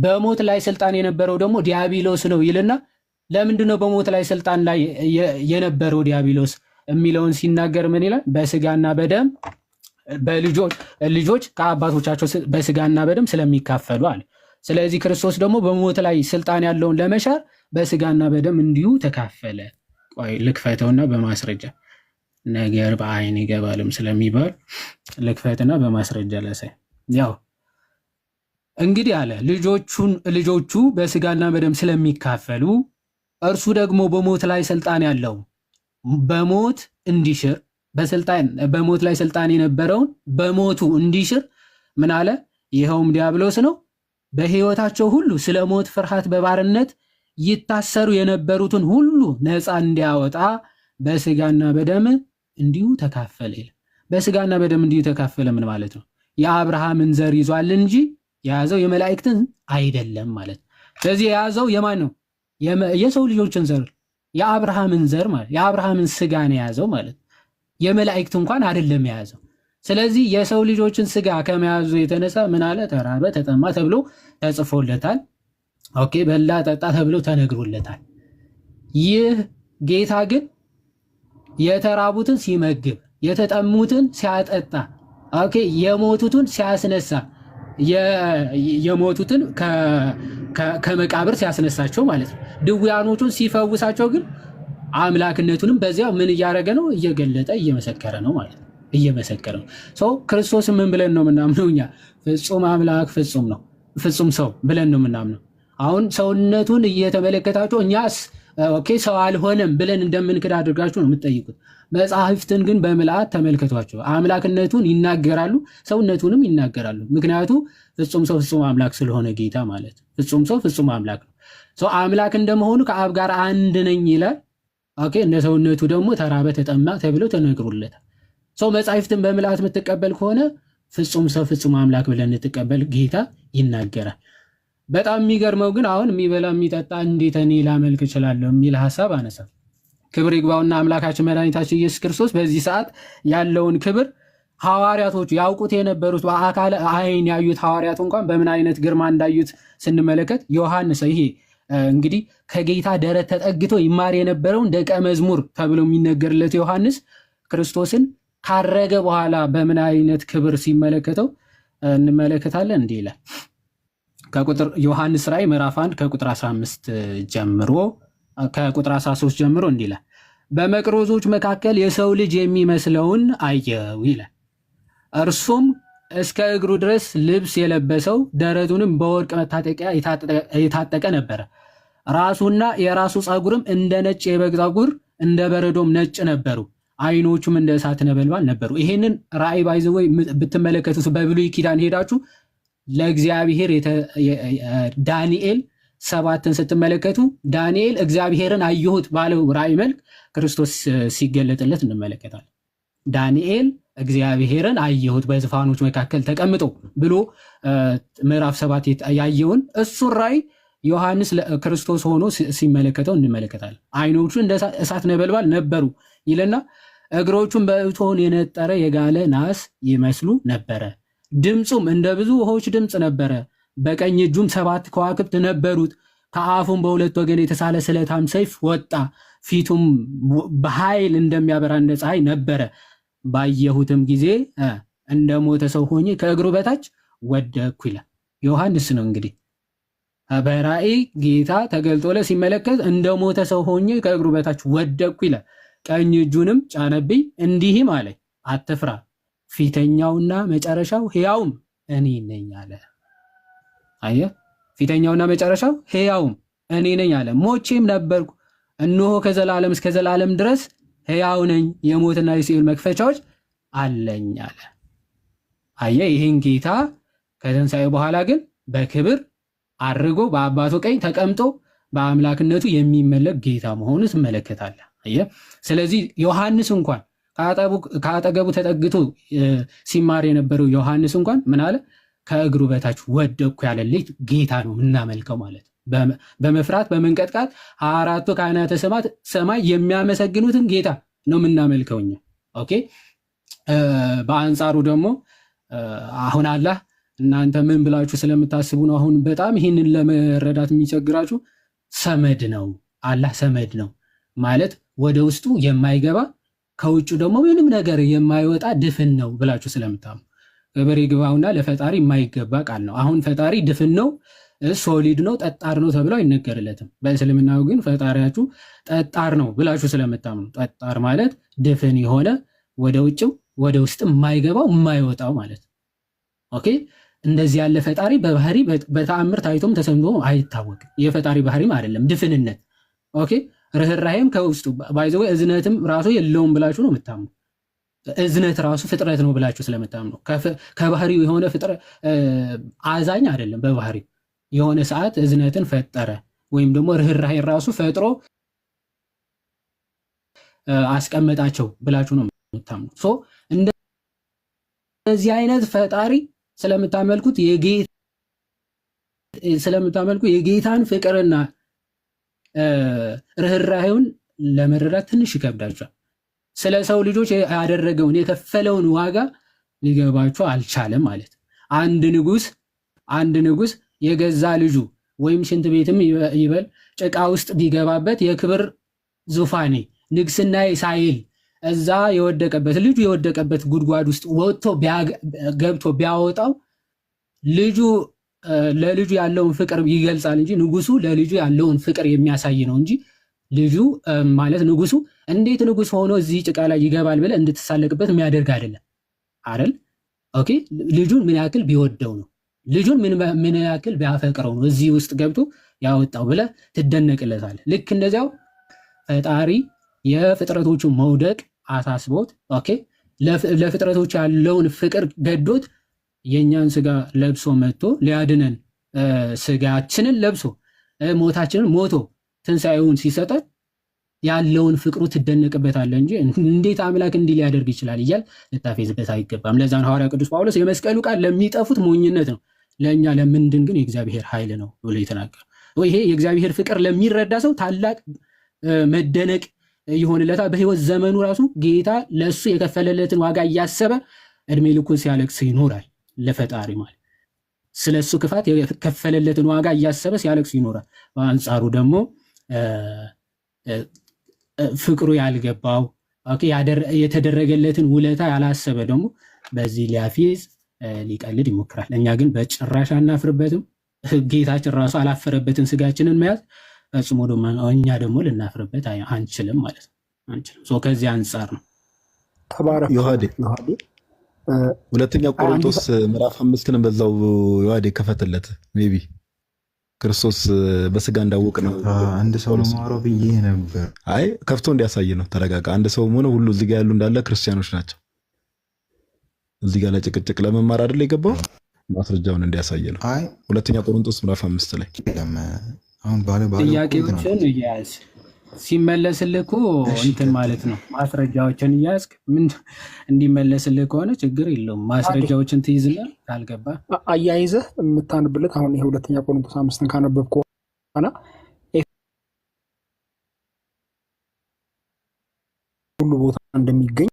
በሞት ላይ ስልጣን የነበረው ደግሞ ዲያብሎስ ነው ይልና ለምንድን ነው በሞት ላይ ስልጣን ላይ የነበረው ዲያብሎስ የሚለውን ሲናገር ምን ይላል? በስጋና በደም ልጆች ከአባቶቻቸው በስጋና በደም ስለሚካፈሉ አለ። ስለዚህ ክርስቶስ ደግሞ በሞት ላይ ስልጣን ያለውን ለመሻር በስጋና በደም እንዲሁ ተካፈለ። ቆይ ልክፈተውና በማስረጃ ነገር በአይን ይገባልም ስለሚባል ልክፈትና በማስረጃ ላሳይ። ያው እንግዲህ አለ ልጆቹ በስጋና በደም ስለሚካፈሉ እርሱ ደግሞ በሞት ላይ ስልጣን ያለው በሞት እንዲሽር በሞት ላይ ስልጣን የነበረውን በሞቱ እንዲሽር ምን አለ? ይኸውም ዲያብሎስ ነው። በሕይወታቸው ሁሉ ስለ ሞት ፍርሃት በባርነት ይታሰሩ የነበሩትን ሁሉ ነፃ እንዲያወጣ በስጋና በደም እንዲሁ ተካፈለ ይላል። በስጋና በደም እንዲሁ ተካፈለ ምን ማለት ነው? የአብርሃምን ዘር ይዟል እንጂ የያዘው የመላእክትን አይደለም ማለት ነው። ስለዚህ የያዘው የማን ነው? የሰው ልጆችን ዘር፣ የአብርሃምን ዘር ማለት የአብርሃምን ስጋ ነው የያዘው ማለት ነው። የመላእክት እንኳን አይደለም የያዘው። ስለዚህ የሰው ልጆችን ስጋ ከመያዙ የተነሳ ምን አለ? ተራበ፣ ተጠማ ተብሎ ተጽፎለታል። ኦኬ በላ ጠጣ ተብሎ ተነግሮለታል። ይህ ጌታ ግን የተራቡትን ሲመግብ፣ የተጠሙትን ሲያጠጣ፣ ኦኬ የሞቱትን ሲያስነሳ፣ የሞቱትን ከመቃብር ሲያስነሳቸው ማለት ነው። ድውያኖቹን ሲፈውሳቸው ግን አምላክነቱንም በዚያው ምን እያደረገ ነው? እየገለጠ እየመሰከረ ነው ማለት ነው። እየመሰከረ ነው። ክርስቶስ ምን ብለን ነው የምናምነው እኛ? ፍጹም አምላክ ፍጹም ነው፣ ፍጹም ሰው ብለን ነው የምናምነው። አሁን ሰውነቱን እየተመለከታችሁ እኛስ ኦኬ ሰው አልሆነም ብለን እንደምንክድ አድርጋችሁ ነው የምትጠይቁት። መጽሐፍትን ግን በምልአት ተመልከቷቸው። አምላክነቱን ይናገራሉ፣ ሰውነቱንም ይናገራሉ። ምክንያቱ ፍጹም ሰው ፍጹም አምላክ ስለሆነ ጌታ ማለት ፍጹም ሰው ፍጹም አምላክ ነው። ሰው አምላክ እንደመሆኑ ከአብ ጋር አንድ ነኝ ይላል። ኦኬ እንደ ሰውነቱ ደግሞ ተራበ፣ ተጠማ ተብሎ ተነግሮለታል። ሰው መጽሐፍትን በምልአት የምትቀበል ከሆነ ፍጹም ሰው ፍጹም አምላክ ብለን እንድትቀበል ጌታ ይናገራል። በጣም የሚገርመው ግን አሁን የሚበላ የሚጠጣ እንዴት እኔ ላመልክ እችላለሁ የሚል ሀሳብ አነሳ። ክብር ይግባውና አምላካችን መድኃኒታችን ኢየሱስ ክርስቶስ በዚህ ሰዓት ያለውን ክብር ሐዋርያቶቹ ያውቁት የነበሩት በአካል አይን ያዩት ሐዋርያቱ እንኳን በምን አይነት ግርማ እንዳዩት ስንመለከት ዮሐንስ ይሄ እንግዲህ ከጌታ ደረት ተጠግቶ ይማር የነበረውን ደቀ መዝሙር ተብሎ የሚነገርለት ዮሐንስ ክርስቶስን ካረገ በኋላ በምን አይነት ክብር ሲመለከተው እንመለከታለን። እንዲህ ይላል ከቁጥር ዮሐንስ ራእይ ምዕራፍ 1 ከቁጥር 15 ጀምሮ ከቁጥር 13 ጀምሮ እንዲህ ይላል። በመቅረዞች መካከል የሰው ልጅ የሚመስለውን አየው ይላል። እርሱም እስከ እግሩ ድረስ ልብስ የለበሰው ደረቱንም በወርቅ መታጠቂያ የታጠቀ ነበረ። ራሱና የራሱ ፀጉርም እንደ ነጭ የበግ ፀጉር እንደ በረዶም ነጭ ነበሩ። አይኖቹም እንደ እሳት ነበልባል ነበሩ። ይሄንን ራእይ ባይዘወይ ብትመለከቱት በብሉይ ኪዳን ሄዳችሁ ለእግዚአብሔር ዳንኤል 7ን ስትመለከቱ ዳንኤል እግዚአብሔርን አየሁት ባለው ራእይ መልክ ክርስቶስ ሲገለጥለት እንመለከታለን። ዳንኤል እግዚአብሔርን አየሁት በዙፋኖች መካከል ተቀምጦ ብሎ ምዕራፍ 7 ያየውን እሱን ራእይ ዮሐንስ ክርስቶስ ሆኖ ሲመለከተው እንመለከታለን። አይኖቹ እንደ እሳት ነበልባል ነበሩ ይልና እግሮቹም በእቶን የነጠረ የጋለ ናስ ይመስሉ ነበረ። ድምፁም እንደ ብዙ ውኆች ድምፅ ነበረ። በቀኝ እጁም 7 ከዋክብት ነበሩት። ከአፉም በሁለት ወገን የተሳለ ስለታም ሰይፍ ወጣ። ፊቱም በኃይል እንደሚያበራ እንደ ፀሐይ ነበረ። ባየሁትም ጊዜ እንደ ሞተ ሰው ሆኜ ከእግሩ በታች ወደቅኩ ይላል ዮሐንስ ነው። እንግዲህ በራእይ ጌታ ተገልጦለት ሲመለከት እንደ ሞተ ሰው ሆኜ ከእግሩ በታች ወደቅኩ ይላል። ቀኝ እጁንም ጫነብኝ እንዲህም አለኝ፣ አትፍራ፣ ፊተኛውና መጨረሻው ሕያውም እኔ ነኝ አለ። አየህ፣ ፊተኛውና መጨረሻው ሕያውም እኔ ነኝ አለ። ሞቼም ነበርኩ፣ እነሆ ከዘላለም እስከ ዘላለም ድረስ ሕያው ነኝ፣ የሞትና የሲኦል መክፈቻዎች አለኝ አለ። አየህ፣ ይህን ጌታ ከትንሣኤ በኋላ ግን በክብር አድርጎ በአባቱ ቀኝ ተቀምጦ በአምላክነቱ የሚመለክ ጌታ መሆኑ ትመለከታለህ። አየህ፣ ስለዚህ ዮሐንስ እንኳን ከአጠገቡ ተጠግቶ ሲማር የነበረው ዮሐንስ እንኳን ምን አለ? ከእግሩ በታች ወደቅኩ ያለልኝ ጌታ ነው የምናመልከው ማለት። በመፍራት በመንቀጥቃጥ 24ቱ ካህናተ ሰማይ የሚያመሰግኑትን ጌታ ነው የምናመልከው እኛ። ኦኬ። በአንጻሩ ደግሞ አሁን አላህ እናንተ ምን ብላችሁ ስለምታስቡ ነው አሁን በጣም ይህንን ለመረዳት የሚቸግራችሁ? ሰመድ ነው። አላህ ሰመድ ነው ማለት ወደ ውስጡ የማይገባ ከውጭ ደግሞ ምንም ነገር የማይወጣ ድፍን ነው ብላችሁ ስለምታምኑ ክብር ይግባውና ለፈጣሪ የማይገባ ቃል ነው። አሁን ፈጣሪ ድፍን ነው፣ ሶሊድ ነው፣ ጠጣር ነው ተብሎ አይነገርለትም። በእስልምናው ግን ፈጣሪያችሁ ጠጣር ነው ብላችሁ ስለምታምኑ ጠጣር ማለት ድፍን የሆነ ወደ ውጭው ወደ ውስጥ የማይገባው የማይወጣው ማለት። ኦኬ። እንደዚህ ያለ ፈጣሪ በባህሪ በተአምር ታይቶም ተሰምቶ አይታወቅም። የፈጣሪ ባህሪም አይደለም ድፍንነት። ኦኬ። ርህራሄም ከውስጡ ባይዘው እዝነትም ራሱ የለውም ብላችሁ ነው የምታምኑ። እዝነት ራሱ ፍጥረት ነው ብላችሁ ስለምታምኑ ከባህሪው የሆነ ፍጥረት አዛኝ አይደለም። በባህሪው የሆነ ሰዓት እዝነትን ፈጠረ ወይም ደግሞ ርህራሄ ራሱ ፈጥሮ አስቀመጣቸው ብላችሁ ነው የምታምኑ። ሶ እንደዚህ አይነት ፈጣሪ ስለምታመልኩት የጌታን ፍቅርና ርህራሄውን ለመረዳት ትንሽ ይከብዳቸዋል። ስለ ሰው ልጆች ያደረገውን የከፈለውን ዋጋ ሊገባቸው አልቻለም ማለት። አንድ ንጉስ የገዛ ልጁ ወይም ሽንት ቤትም ይበል ጭቃ ውስጥ ቢገባበት የክብር ዙፋኔ ንግስናዬ ሳይል እዛ ልጁ የወደቀበት ጉድጓድ ውስጥ ወጥቶ ገብቶ ቢያወጣው ልጁ ለልጁ ያለውን ፍቅር ይገልጻል እንጂ ንጉሱ ለልጁ ያለውን ፍቅር የሚያሳይ ነው እንጂ ልጁ ማለት ንጉሱ እንዴት ንጉስ ሆኖ እዚህ ጭቃ ላይ ይገባል ብለህ እንድትሳለቅበት የሚያደርግ አይደለም አይደል? ኦኬ። ልጁን ምን ያክል ቢወደው ነው፣ ልጁን ምን ያክል ቢያፈቅረው ነው እዚህ ውስጥ ገብቶ ያወጣው ብለህ ትደነቅለታለህ። ልክ እንደዚያው ፈጣሪ የፍጥረቶቹ መውደቅ አሳስቦት ኦኬ ለፍጥረቶች ያለውን ፍቅር ገዶት የኛን ስጋ ለብሶ መጥቶ ሊያድነን ስጋችንን ለብሶ ሞታችንን ሞቶ ትንሣኤውን ሲሰጠን ያለውን ፍቅሩ ትደነቅበታለህ እንጂ እንዴት አምላክ እንዲህ ሊያደርግ ይችላል እያል ልታፌዝበት አይገባም። ለዛ ነው ሐዋርያ ቅዱስ ጳውሎስ የመስቀሉ ቃል ለሚጠፉት ሞኝነት ነው፣ ለእኛ ለምንድን ግን የእግዚአብሔር ኃይል ነው ብሎ የተናገረው። ይሄ የእግዚአብሔር ፍቅር ለሚረዳ ሰው ታላቅ መደነቅ ይሆንለታል። በህይወት ዘመኑ ራሱ ጌታ ለእሱ የከፈለለትን ዋጋ እያሰበ እድሜ ልኩን ሲያለቅስ ይኖራል። ለፈጣሪ ማለት ስለ እሱ ክፋት የከፈለለትን ዋጋ እያሰበ ሲያለቅስ ይኖራል። በአንጻሩ ደግሞ ፍቅሩ ያልገባው የተደረገለትን ውለታ ያላሰበ ደግሞ በዚህ ሊያፌዝ ሊቀልድ ይሞክራል። እኛ ግን በጭራሽ አናፍርበትም። ጌታችን ራሱ አላፈረበትን ስጋችንን መያዝ ፈጽሞ እኛ ደግሞ ልናፍርበት አንችልም ማለት ነው። አንችልም። ከዚህ አንጻር ነው። ዮሐዴ ሁለተኛ ቆሮንቶስ ምዕራፍ 5 በዛው ዮሐዴ ከፈተለት ሜቢ ክርስቶስ በስጋ እንዳወቅ ነው። አንድ ሰው ነው ማወራው ብዬ ነበር። አይ ከፍቶ እንዲያሳይ ነው። ተረጋጋ። አንድ ሰው ሆነ ሁሉ እዚህ ጋር ያሉ እንዳለ ክርስቲያኖች ናቸው። እዚህ ጋር ለጭቅጭቅ ለመማር አይደል የገባው? ማስረጃውን እንዲያሳይ ነው። አይ ሁለተኛ ቆሮንቶስ ምዕራፍ 5 ላይ አሁን ጥያቄዎችን እያያዝ ሲመለስልህ እኮ እንትን ማለት ነው። ማስረጃዎችን እያያዝክ ምን እንዲመለስልህ ከሆነ ችግር የለውም። ማስረጃዎችን ትይዝና ካልገባ አያይዘህ የምታንብለት አሁን ይሄ ሁለተኛ ቆሮንቶስ 5 ካነበብክ በኋላ ሁሉ ቦታ እንደሚገኝ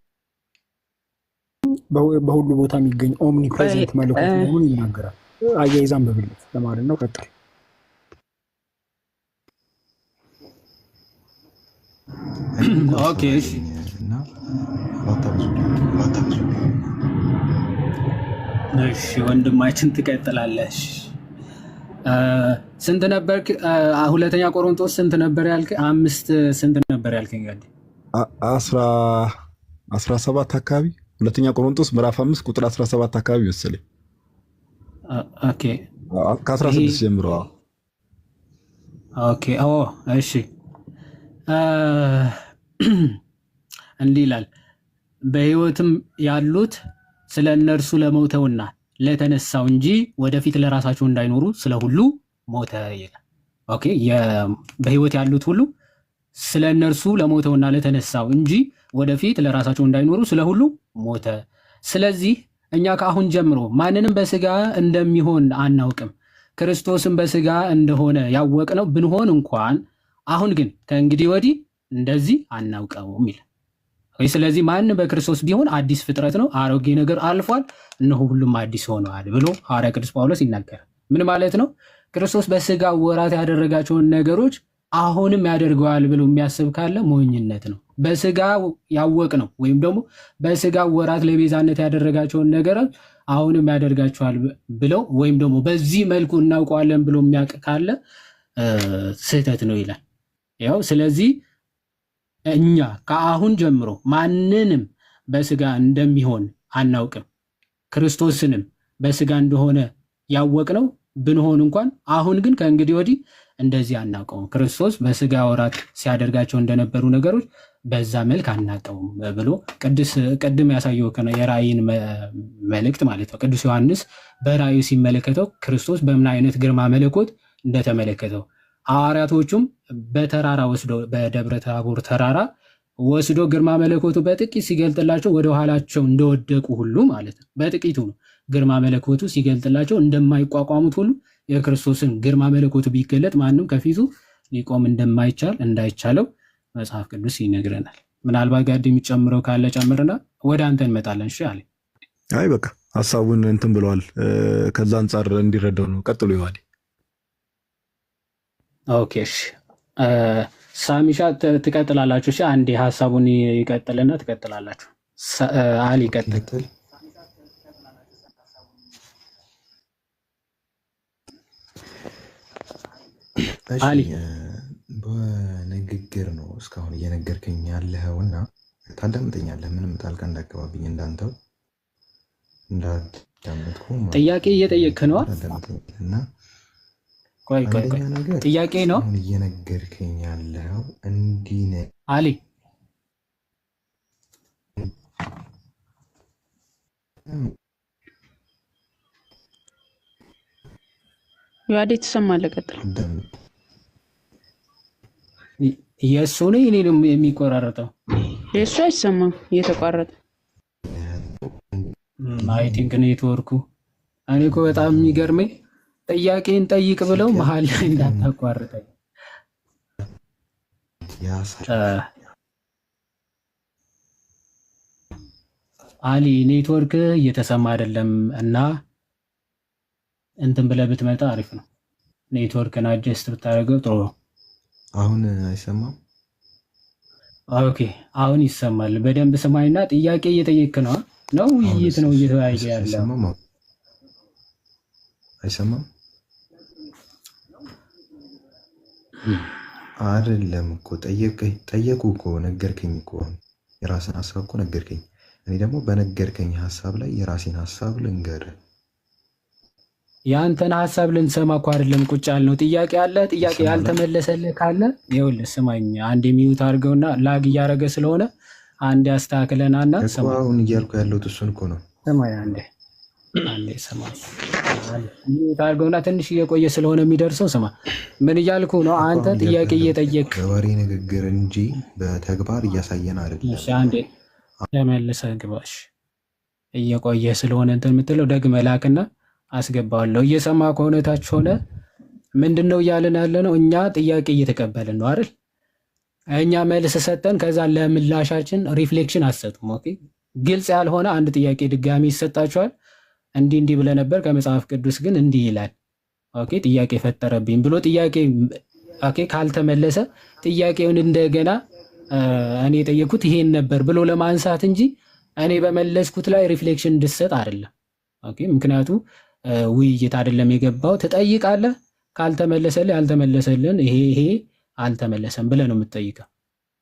በሁሉ ቦታ የሚገኝ ኦምኒ ፕሬዘንት መለኮት መሆኑን ይናገራል። አያይዛ አንብብለት ለማለት ነው። ቀጥል። ኦኬ እሺ እና ባታብዙ እሺ ወንድማችን ትቀጥላለሽ። ስንት ነበር? ሁለተኛ ቆሮንቶስ ስንት ነበር ያልከኝ? 5 ስንት ነበር ያልከኝ? ጋር 17 አካባቢ ሁለተኛ ቆሮንቶስ ምዕራፍ 5 ቁጥር 17 አካባቢ መሰለኝ። ኦኬ ከ16 ጀምሮ። ኦኬ ኦ እሺ እንዲህ ይላል፣ በሕይወትም ያሉት ስለ እነርሱ ለሞተውና ለተነሳው እንጂ ወደፊት ለራሳቸው እንዳይኖሩ ስለ ሁሉ ሞተ ይላል። ኦኬ በሕይወት ያሉት ሁሉ ስለ እነርሱ ለሞተውና ለተነሳው እንጂ ወደፊት ለራሳቸው እንዳይኖሩ ስለ ሁሉ ሞተ። ስለዚህ እኛ ከአሁን ጀምሮ ማንንም በሥጋ እንደሚሆን አናውቅም፣ ክርስቶስም በሥጋ እንደሆነ ያወቅነው ብንሆን እንኳን አሁን ግን ከእንግዲህ ወዲህ እንደዚህ አናውቀውም ይላል። ስለዚህ ማንም በክርስቶስ ቢሆን አዲስ ፍጥረት ነው፣ አሮጌ ነገር አልፏል፣ እነሆ ሁሉም አዲስ ሆነዋል ብሎ ሐዋርያ ቅዱስ ጳውሎስ ይናገራል። ምን ማለት ነው? ክርስቶስ በሥጋ ወራት ያደረጋቸውን ነገሮች አሁንም ያደርገዋል ብሎ የሚያስብ ካለ ሞኝነት ነው። በሥጋ ያወቅ ነው ወይም ደግሞ በሥጋ ወራት ለቤዛነት ያደረጋቸውን ነገሮች አሁንም ያደርጋቸዋል ብለው ወይም ደግሞ በዚህ መልኩ እናውቀዋለን ብሎ የሚያውቅ ካለ ስህተት ነው ይላል። ያው ስለዚህ እኛ ከአሁን ጀምሮ ማንንም በሥጋ እንደሚሆን አናውቅም፣ ክርስቶስንም በሥጋ እንደሆነ ያወቅነው ብንሆን እንኳን አሁን ግን ከእንግዲህ ወዲህ እንደዚህ አናውቀውም፣ ክርስቶስ በሥጋ ወራት ሲያደርጋቸው እንደነበሩ ነገሮች በዛ መልክ አናውቀውም ብሎ ቅድም ያሳየው የራእይን መልእክት ማለት ነው። ቅዱስ ዮሐንስ በራእዩ ሲመለከተው ክርስቶስ በምን አይነት ግርማ መለኮት እንደተመለከተው ሐዋርያቶቹም በተራራ ወስዶ በደብረ ታቦር ተራራ ወስዶ ግርማ መለኮቱ በጥቂት ሲገልጥላቸው ወደ ኋላቸው እንደወደቁ ሁሉ ማለት ነው። በጥቂቱ ነው ግርማ መለኮቱ ሲገልጥላቸው እንደማይቋቋሙት ሁሉ የክርስቶስን ግርማ መለኮቱ ቢገለጥ ማንም ከፊቱ ሊቆም እንዳይቻለው መጽሐፍ ቅዱስ ይነግረናል። ምናልባት ጋር የሚጨምረው ካለ ጨምርና ወደ አንተ እንመጣለን። እሺ አለ። አይ በቃ ሀሳቡን እንትን ብለዋል። ከዛ አንጻር እንዲረዳው ነው። ቀጥሎ ይዋል። ኦኬ እሺ ሳሚሻ ትቀጥላላችሁ። እሺ አንዴ ሀሳቡን ይቀጥልና ትቀጥላላችሁ። አሊ ይቀጥል። አሊ በንግግር ነው እስካሁን እየነገርከኝ ያለኸውና ታዳምጠኛለህ። ምንም ጣልቃ እንዳገባብኝ እንዳንተው እንዳዳመጥኩ ጥያቄ እየጠየቅክ ነዋ። እና ቆይ ጥያቄ ነው እየነገርከኝ ያለኸው እንዲህ ነው አሊ። ያዴ ትሰማለህ? ቀጥል። የእሱ ነው የኔ ነው የሚቆራረጠው? የእሱ አይሰማም እየተቋረጠ። አይ ቲንክ ኔትወርኩ። እኔ እኮ በጣም የሚገርመኝ ጥያቄን ጠይቅ ብለው መሀል ላይ እንዳታቋርጠኝ። አሊ ኔትወርክ እየተሰማ አይደለም እና እንትን ብለህ ብትመጣ አሪፍ ነው። ኔትወርክን አጀስት ብታደርገው ጥሩ ነው። አሁን አይሰማም? ኦኬ አሁን ይሰማል። በደንብ ስማኝና ጥያቄ እየጠየቅክ ነው ነው ውይይት ነው እየተወያየ ያለ? አይሰማም? አይደለም እኮ ጠየቁ እኮ ነገርከኝ እኮ የራስን ሀሳብ እኮ ነገርከኝ። እኔ ደግሞ በነገርከኝ ሀሳብ ላይ የራሴን ሀሳብ ልንገርህ። የአንተን ሀሳብ ልንሰማ እኮ አይደለም ቁጭ ያልነው። ጥያቄ አለ። ጥያቄ ያልተመለሰልህ ካለ ይኸውልህ ስማኝ፣ አንድ ሚዩት አድርገውና ላግ እያደረገ ስለሆነ አንድ ያስተካክለናና አሁን እያልኩ ያለሁት እሱን እኮ ነው። ስማኝ አንዴ ስማኝ፣ ሚዩት አድርገውና ትንሽ እየቆየ ስለሆነ የሚደርሰው ስማ። ምን እያልኩ ነው? አንተ ጥያቄ እየጠየቅ በወሬ ንግግር እንጂ በተግባር እያሳየን አይደለም። እሺ አንዴ ተመልሰህ ግባሽ። እየቆየ ስለሆነ እንትን የምትለው ደግመህ ላክና አስገባዋለሁ። እየሰማ ከሆነ ታች ሆነ ምንድን ነው እያልን ያለ ነው? እኛ ጥያቄ እየተቀበልን ነው አይደል? እኛ መልስ ሰጠን፣ ከዛ ለምላሻችን ሪፍሌክሽን አትሰጡም። ኦኬ ግልጽ ያልሆነ አንድ ጥያቄ ድጋሚ ይሰጣችኋል። እንዲህ ብለህ ነበር፣ ከመጽሐፍ ቅዱስ ግን እንዲህ ይላል። ኦኬ ጥያቄ ፈጠረብኝ ብሎ ጥያቄ ኦኬ ካልተመለሰ ጥያቄውን እንደገና እኔ የጠየኩት ይሄን ነበር ብሎ ለማንሳት እንጂ እኔ በመለስኩት ላይ ሪፍሌክሽን እንድሰጥ አይደለም። ኦኬ ምክንያቱም ውይይት አይደለም የገባው። ትጠይቃለህ፣ ካልተመለሰልህ ያልተመለሰልን ይሄ አልተመለሰም ብለህ ነው የምትጠይቀው።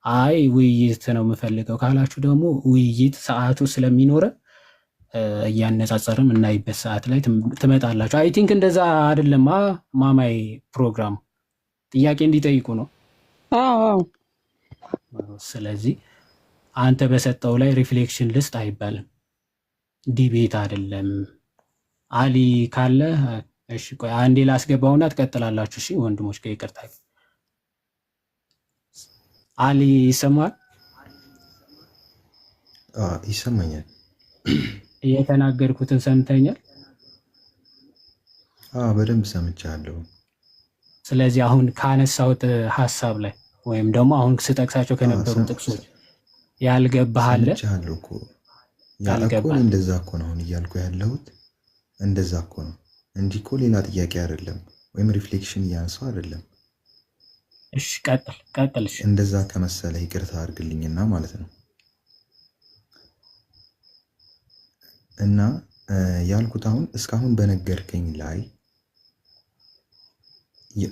አይ ውይይት ነው የምፈልገው ካላችሁ ደግሞ ውይይት ሰዓቱ ስለሚኖረ እያነጻጸርም እናይበት ሰዓት ላይ ትመጣላችሁ። አይ ቲንክ እንደዛ አይደለም ማማይ ፕሮግራሙ ጥያቄ እንዲጠይቁ ነው። አዎ ስለዚህ አንተ በሰጠው ላይ ሪፍሌክሽን ልስጥ አይባልም። ዲቤት አይደለም። አሊ ካለ እሺ ቆይ አንዴ ላስገባውና ትቀጥላላችሁ። እሺ ወንድሞች ከይቅርታ አሊ ይሰማል? ይሰማኛል። የተናገርኩትን ሰምተኛል? በደንብ ሰምቻለሁ። ስለዚህ አሁን ካነሳሁት ሀሳብ ላይ ወይም ደግሞ አሁን ስጠቅሳቸው ከነበሩ ጥቅሶች ያልገባህ አለ? ሰምቻለሁ እኮ ያልገባህ እንደዛ እኮ ነው አሁን እያልኩ ያለሁት እንደዛ እኮ ነው እንጂ እኮ ሌላ ጥያቄ አይደለም፣ ወይም ሪፍሌክሽን እያነሳው አይደለም። እሺ ቀጥል። እሺ እንደዛ ከመሰለ ይቅርታ አድርግልኝና ማለት ነው። እና ያልኩት አሁን እስካሁን በነገርከኝ ላይ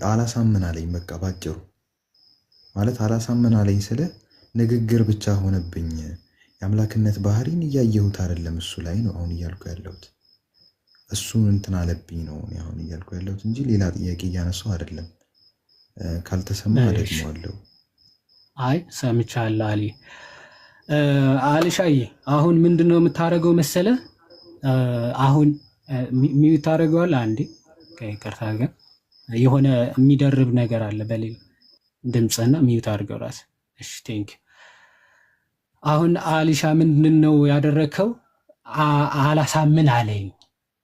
አላሳምን አለኝ። በቃ ባጭሩ ማለት አላሳምን አለኝ ስለ ንግግር ብቻ ሆነብኝ። የአምላክነት ባህሪን እያየሁት አይደለም እሱ ላይ ነው አሁን እያልኩ ያለሁት። እሱን እንትን አለብኝ ነው አሁን እያልኩ ያለሁት እንጂ ሌላ ጥያቄ እያነሳው አይደለም። ካልተሰማ ደግመዋለሁ። አይ ሰምቻለሁ። አልሻዬ አሁን ምንድነው የምታደርገው መሰለ? አሁን ሚዩት ታደርገዋለህ አንዴ ከይቅርታ ጋር የሆነ የሚደርብ ነገር አለ በሌላ ድምፅና ሚዩት አድርገው ራስ። እሺ ቴንክ አሁን አሊሻ ምንድን ነው ያደረግከው? አላሳምን አለኝ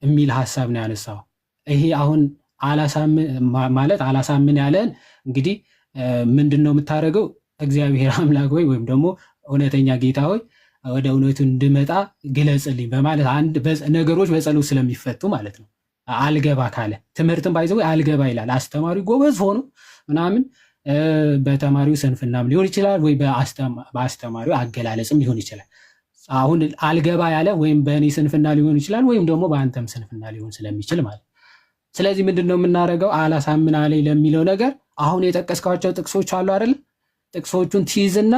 የሚል ሀሳብ ነው ያነሳው። ይሄ አሁን አላሳምን ያለን እንግዲህ ምንድን ነው የምታደርገው? እግዚአብሔር አምላክ ሆይ ወይም ደግሞ እውነተኛ ጌታ ሆይ ወደ እውነቱ እንድመጣ ግለጽልኝ በማለት ነገሮች በጸሎት ስለሚፈቱ ማለት ነው። አልገባ ካለ ትምህርትን ባይዘው አልገባ ይላል። አስተማሪው ጎበዝ ሆኖ ምናምን በተማሪው ስንፍናም ሊሆን ይችላል፣ ወይ በአስተማሪው አገላለጽም ሊሆን ይችላል። አሁን አልገባ ያለ ወይም በእኔ ስንፍና ሊሆን ይችላል፣ ወይም ደግሞ በአንተም ስንፍና ሊሆን ስለሚችል ማለት። ስለዚህ ምንድን ነው የምናደርገው? አላሳምን አለኝ ለሚለው ነገር አሁን የጠቀስኳቸው ጥቅሶች አሉ አይደል? ጥቅሶቹን ትይዝና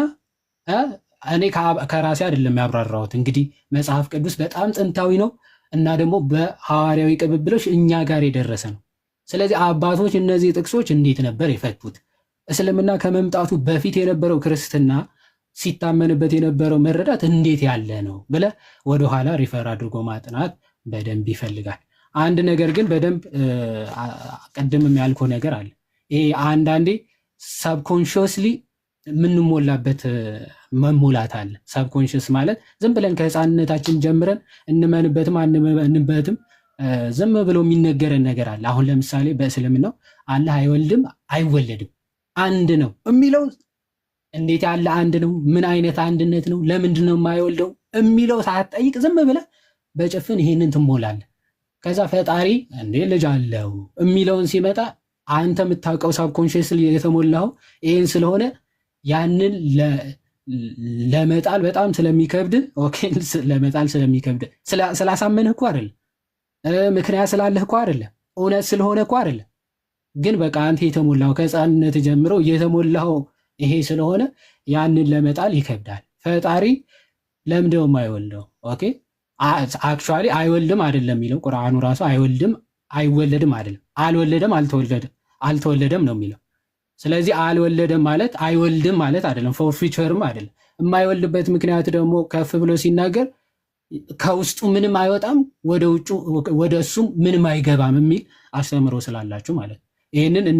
እኔ ከራሴ አይደለም ያብራራሁት። እንግዲህ መጽሐፍ ቅዱስ በጣም ጥንታዊ ነው እና ደግሞ በሐዋርያዊ ቅብብሎች እኛ ጋር የደረሰ ነው። ስለዚህ አባቶች እነዚህ ጥቅሶች እንዴት ነበር የፈቱት? እስልምና ከመምጣቱ በፊት የነበረው ክርስትና ሲታመንበት የነበረው መረዳት እንዴት ያለ ነው ብለህ ወደኋላ ሪፈር አድርጎ ማጥናት በደንብ ይፈልጋል። አንድ ነገር ግን በደንብ ቀድምም ያልከው ነገር አለ። ይሄ አንዳንዴ ሳብኮንሽስሊ የምንሞላበት መሞላት አለ። ሳብኮንሽስ ማለት ዝም ብለን ከህፃንነታችን ጀምረን እንመንበትም አንመንበትም ዝም ብሎ የሚነገረን ነገር አለ። አሁን ለምሳሌ በእስልምናው አላህ አይወልድም አይወለድም አንድ ነው የሚለው እንዴት ያለ አንድ ነው? ምን አይነት አንድነት ነው? ለምንድን ነው የማይወልደው የሚለው ሳትጠይቅ ዝም ብለህ በጭፍን ይሄንን ትሞላለህ። ከዛ ፈጣሪ እንዴ ልጅ አለው የሚለውን ሲመጣ አንተ የምታውቀው ሳብኮንሽስሊ የተሞላው ይሄን ስለሆነ ያንን ለመጣል በጣም ስለሚከብድ ለመጣል ስለሚከብድ ስላሳመንህ እኮ አይደለም፣ ምክንያት ስላለህ እኮ አይደለም፣ እውነት ስለሆነ እኮ አይደለም። ግን በቃ አንተ የተሞላው ከህፃንነት ጀምሮ የተሞላው ይሄ ስለሆነ ያንን ለመጣል ይከብዳል። ፈጣሪ ለምንድነው የማይወልደው? አክቹዋሊ አይወልድም አይደለም የሚለው ቁርአኑ ራሱ አይወልድም አይወለድም አይደለም፣ አልወለደም አልተወለደም ነው የሚለው። ስለዚህ አልወለደም ማለት አይወልድም ማለት አይደለም፣ ፎር ፊቸርም አይደለም። የማይወልድበት ምክንያት ደግሞ ከፍ ብሎ ሲናገር ከውስጡ ምንም አይወጣም ወደ እሱም ምንም አይገባም የሚል አስተምሮ ስላላችሁ ማለት ነው። ይህንን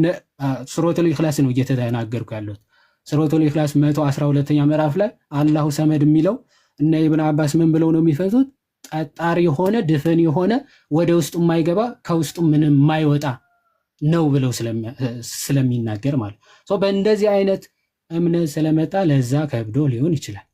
ሱረቱል ኢኽላስ ነው እየተናገርኩ ያለሁት። ሱረቱል ኢኽላስ 112ኛ ምዕራፍ ላይ አላሁ ሰመድ የሚለው እነ ኢብን አባስ ምን ብለው ነው የሚፈቱት? ጠጣር የሆነ ድፍን የሆነ ወደ ውስጡ የማይገባ ከውስጡ ምንም የማይወጣ ነው ብለው ስለሚናገር ማለት ነው። በእንደዚህ አይነት እምነት ስለመጣ ለዛ ከብዶ ሊሆን ይችላል።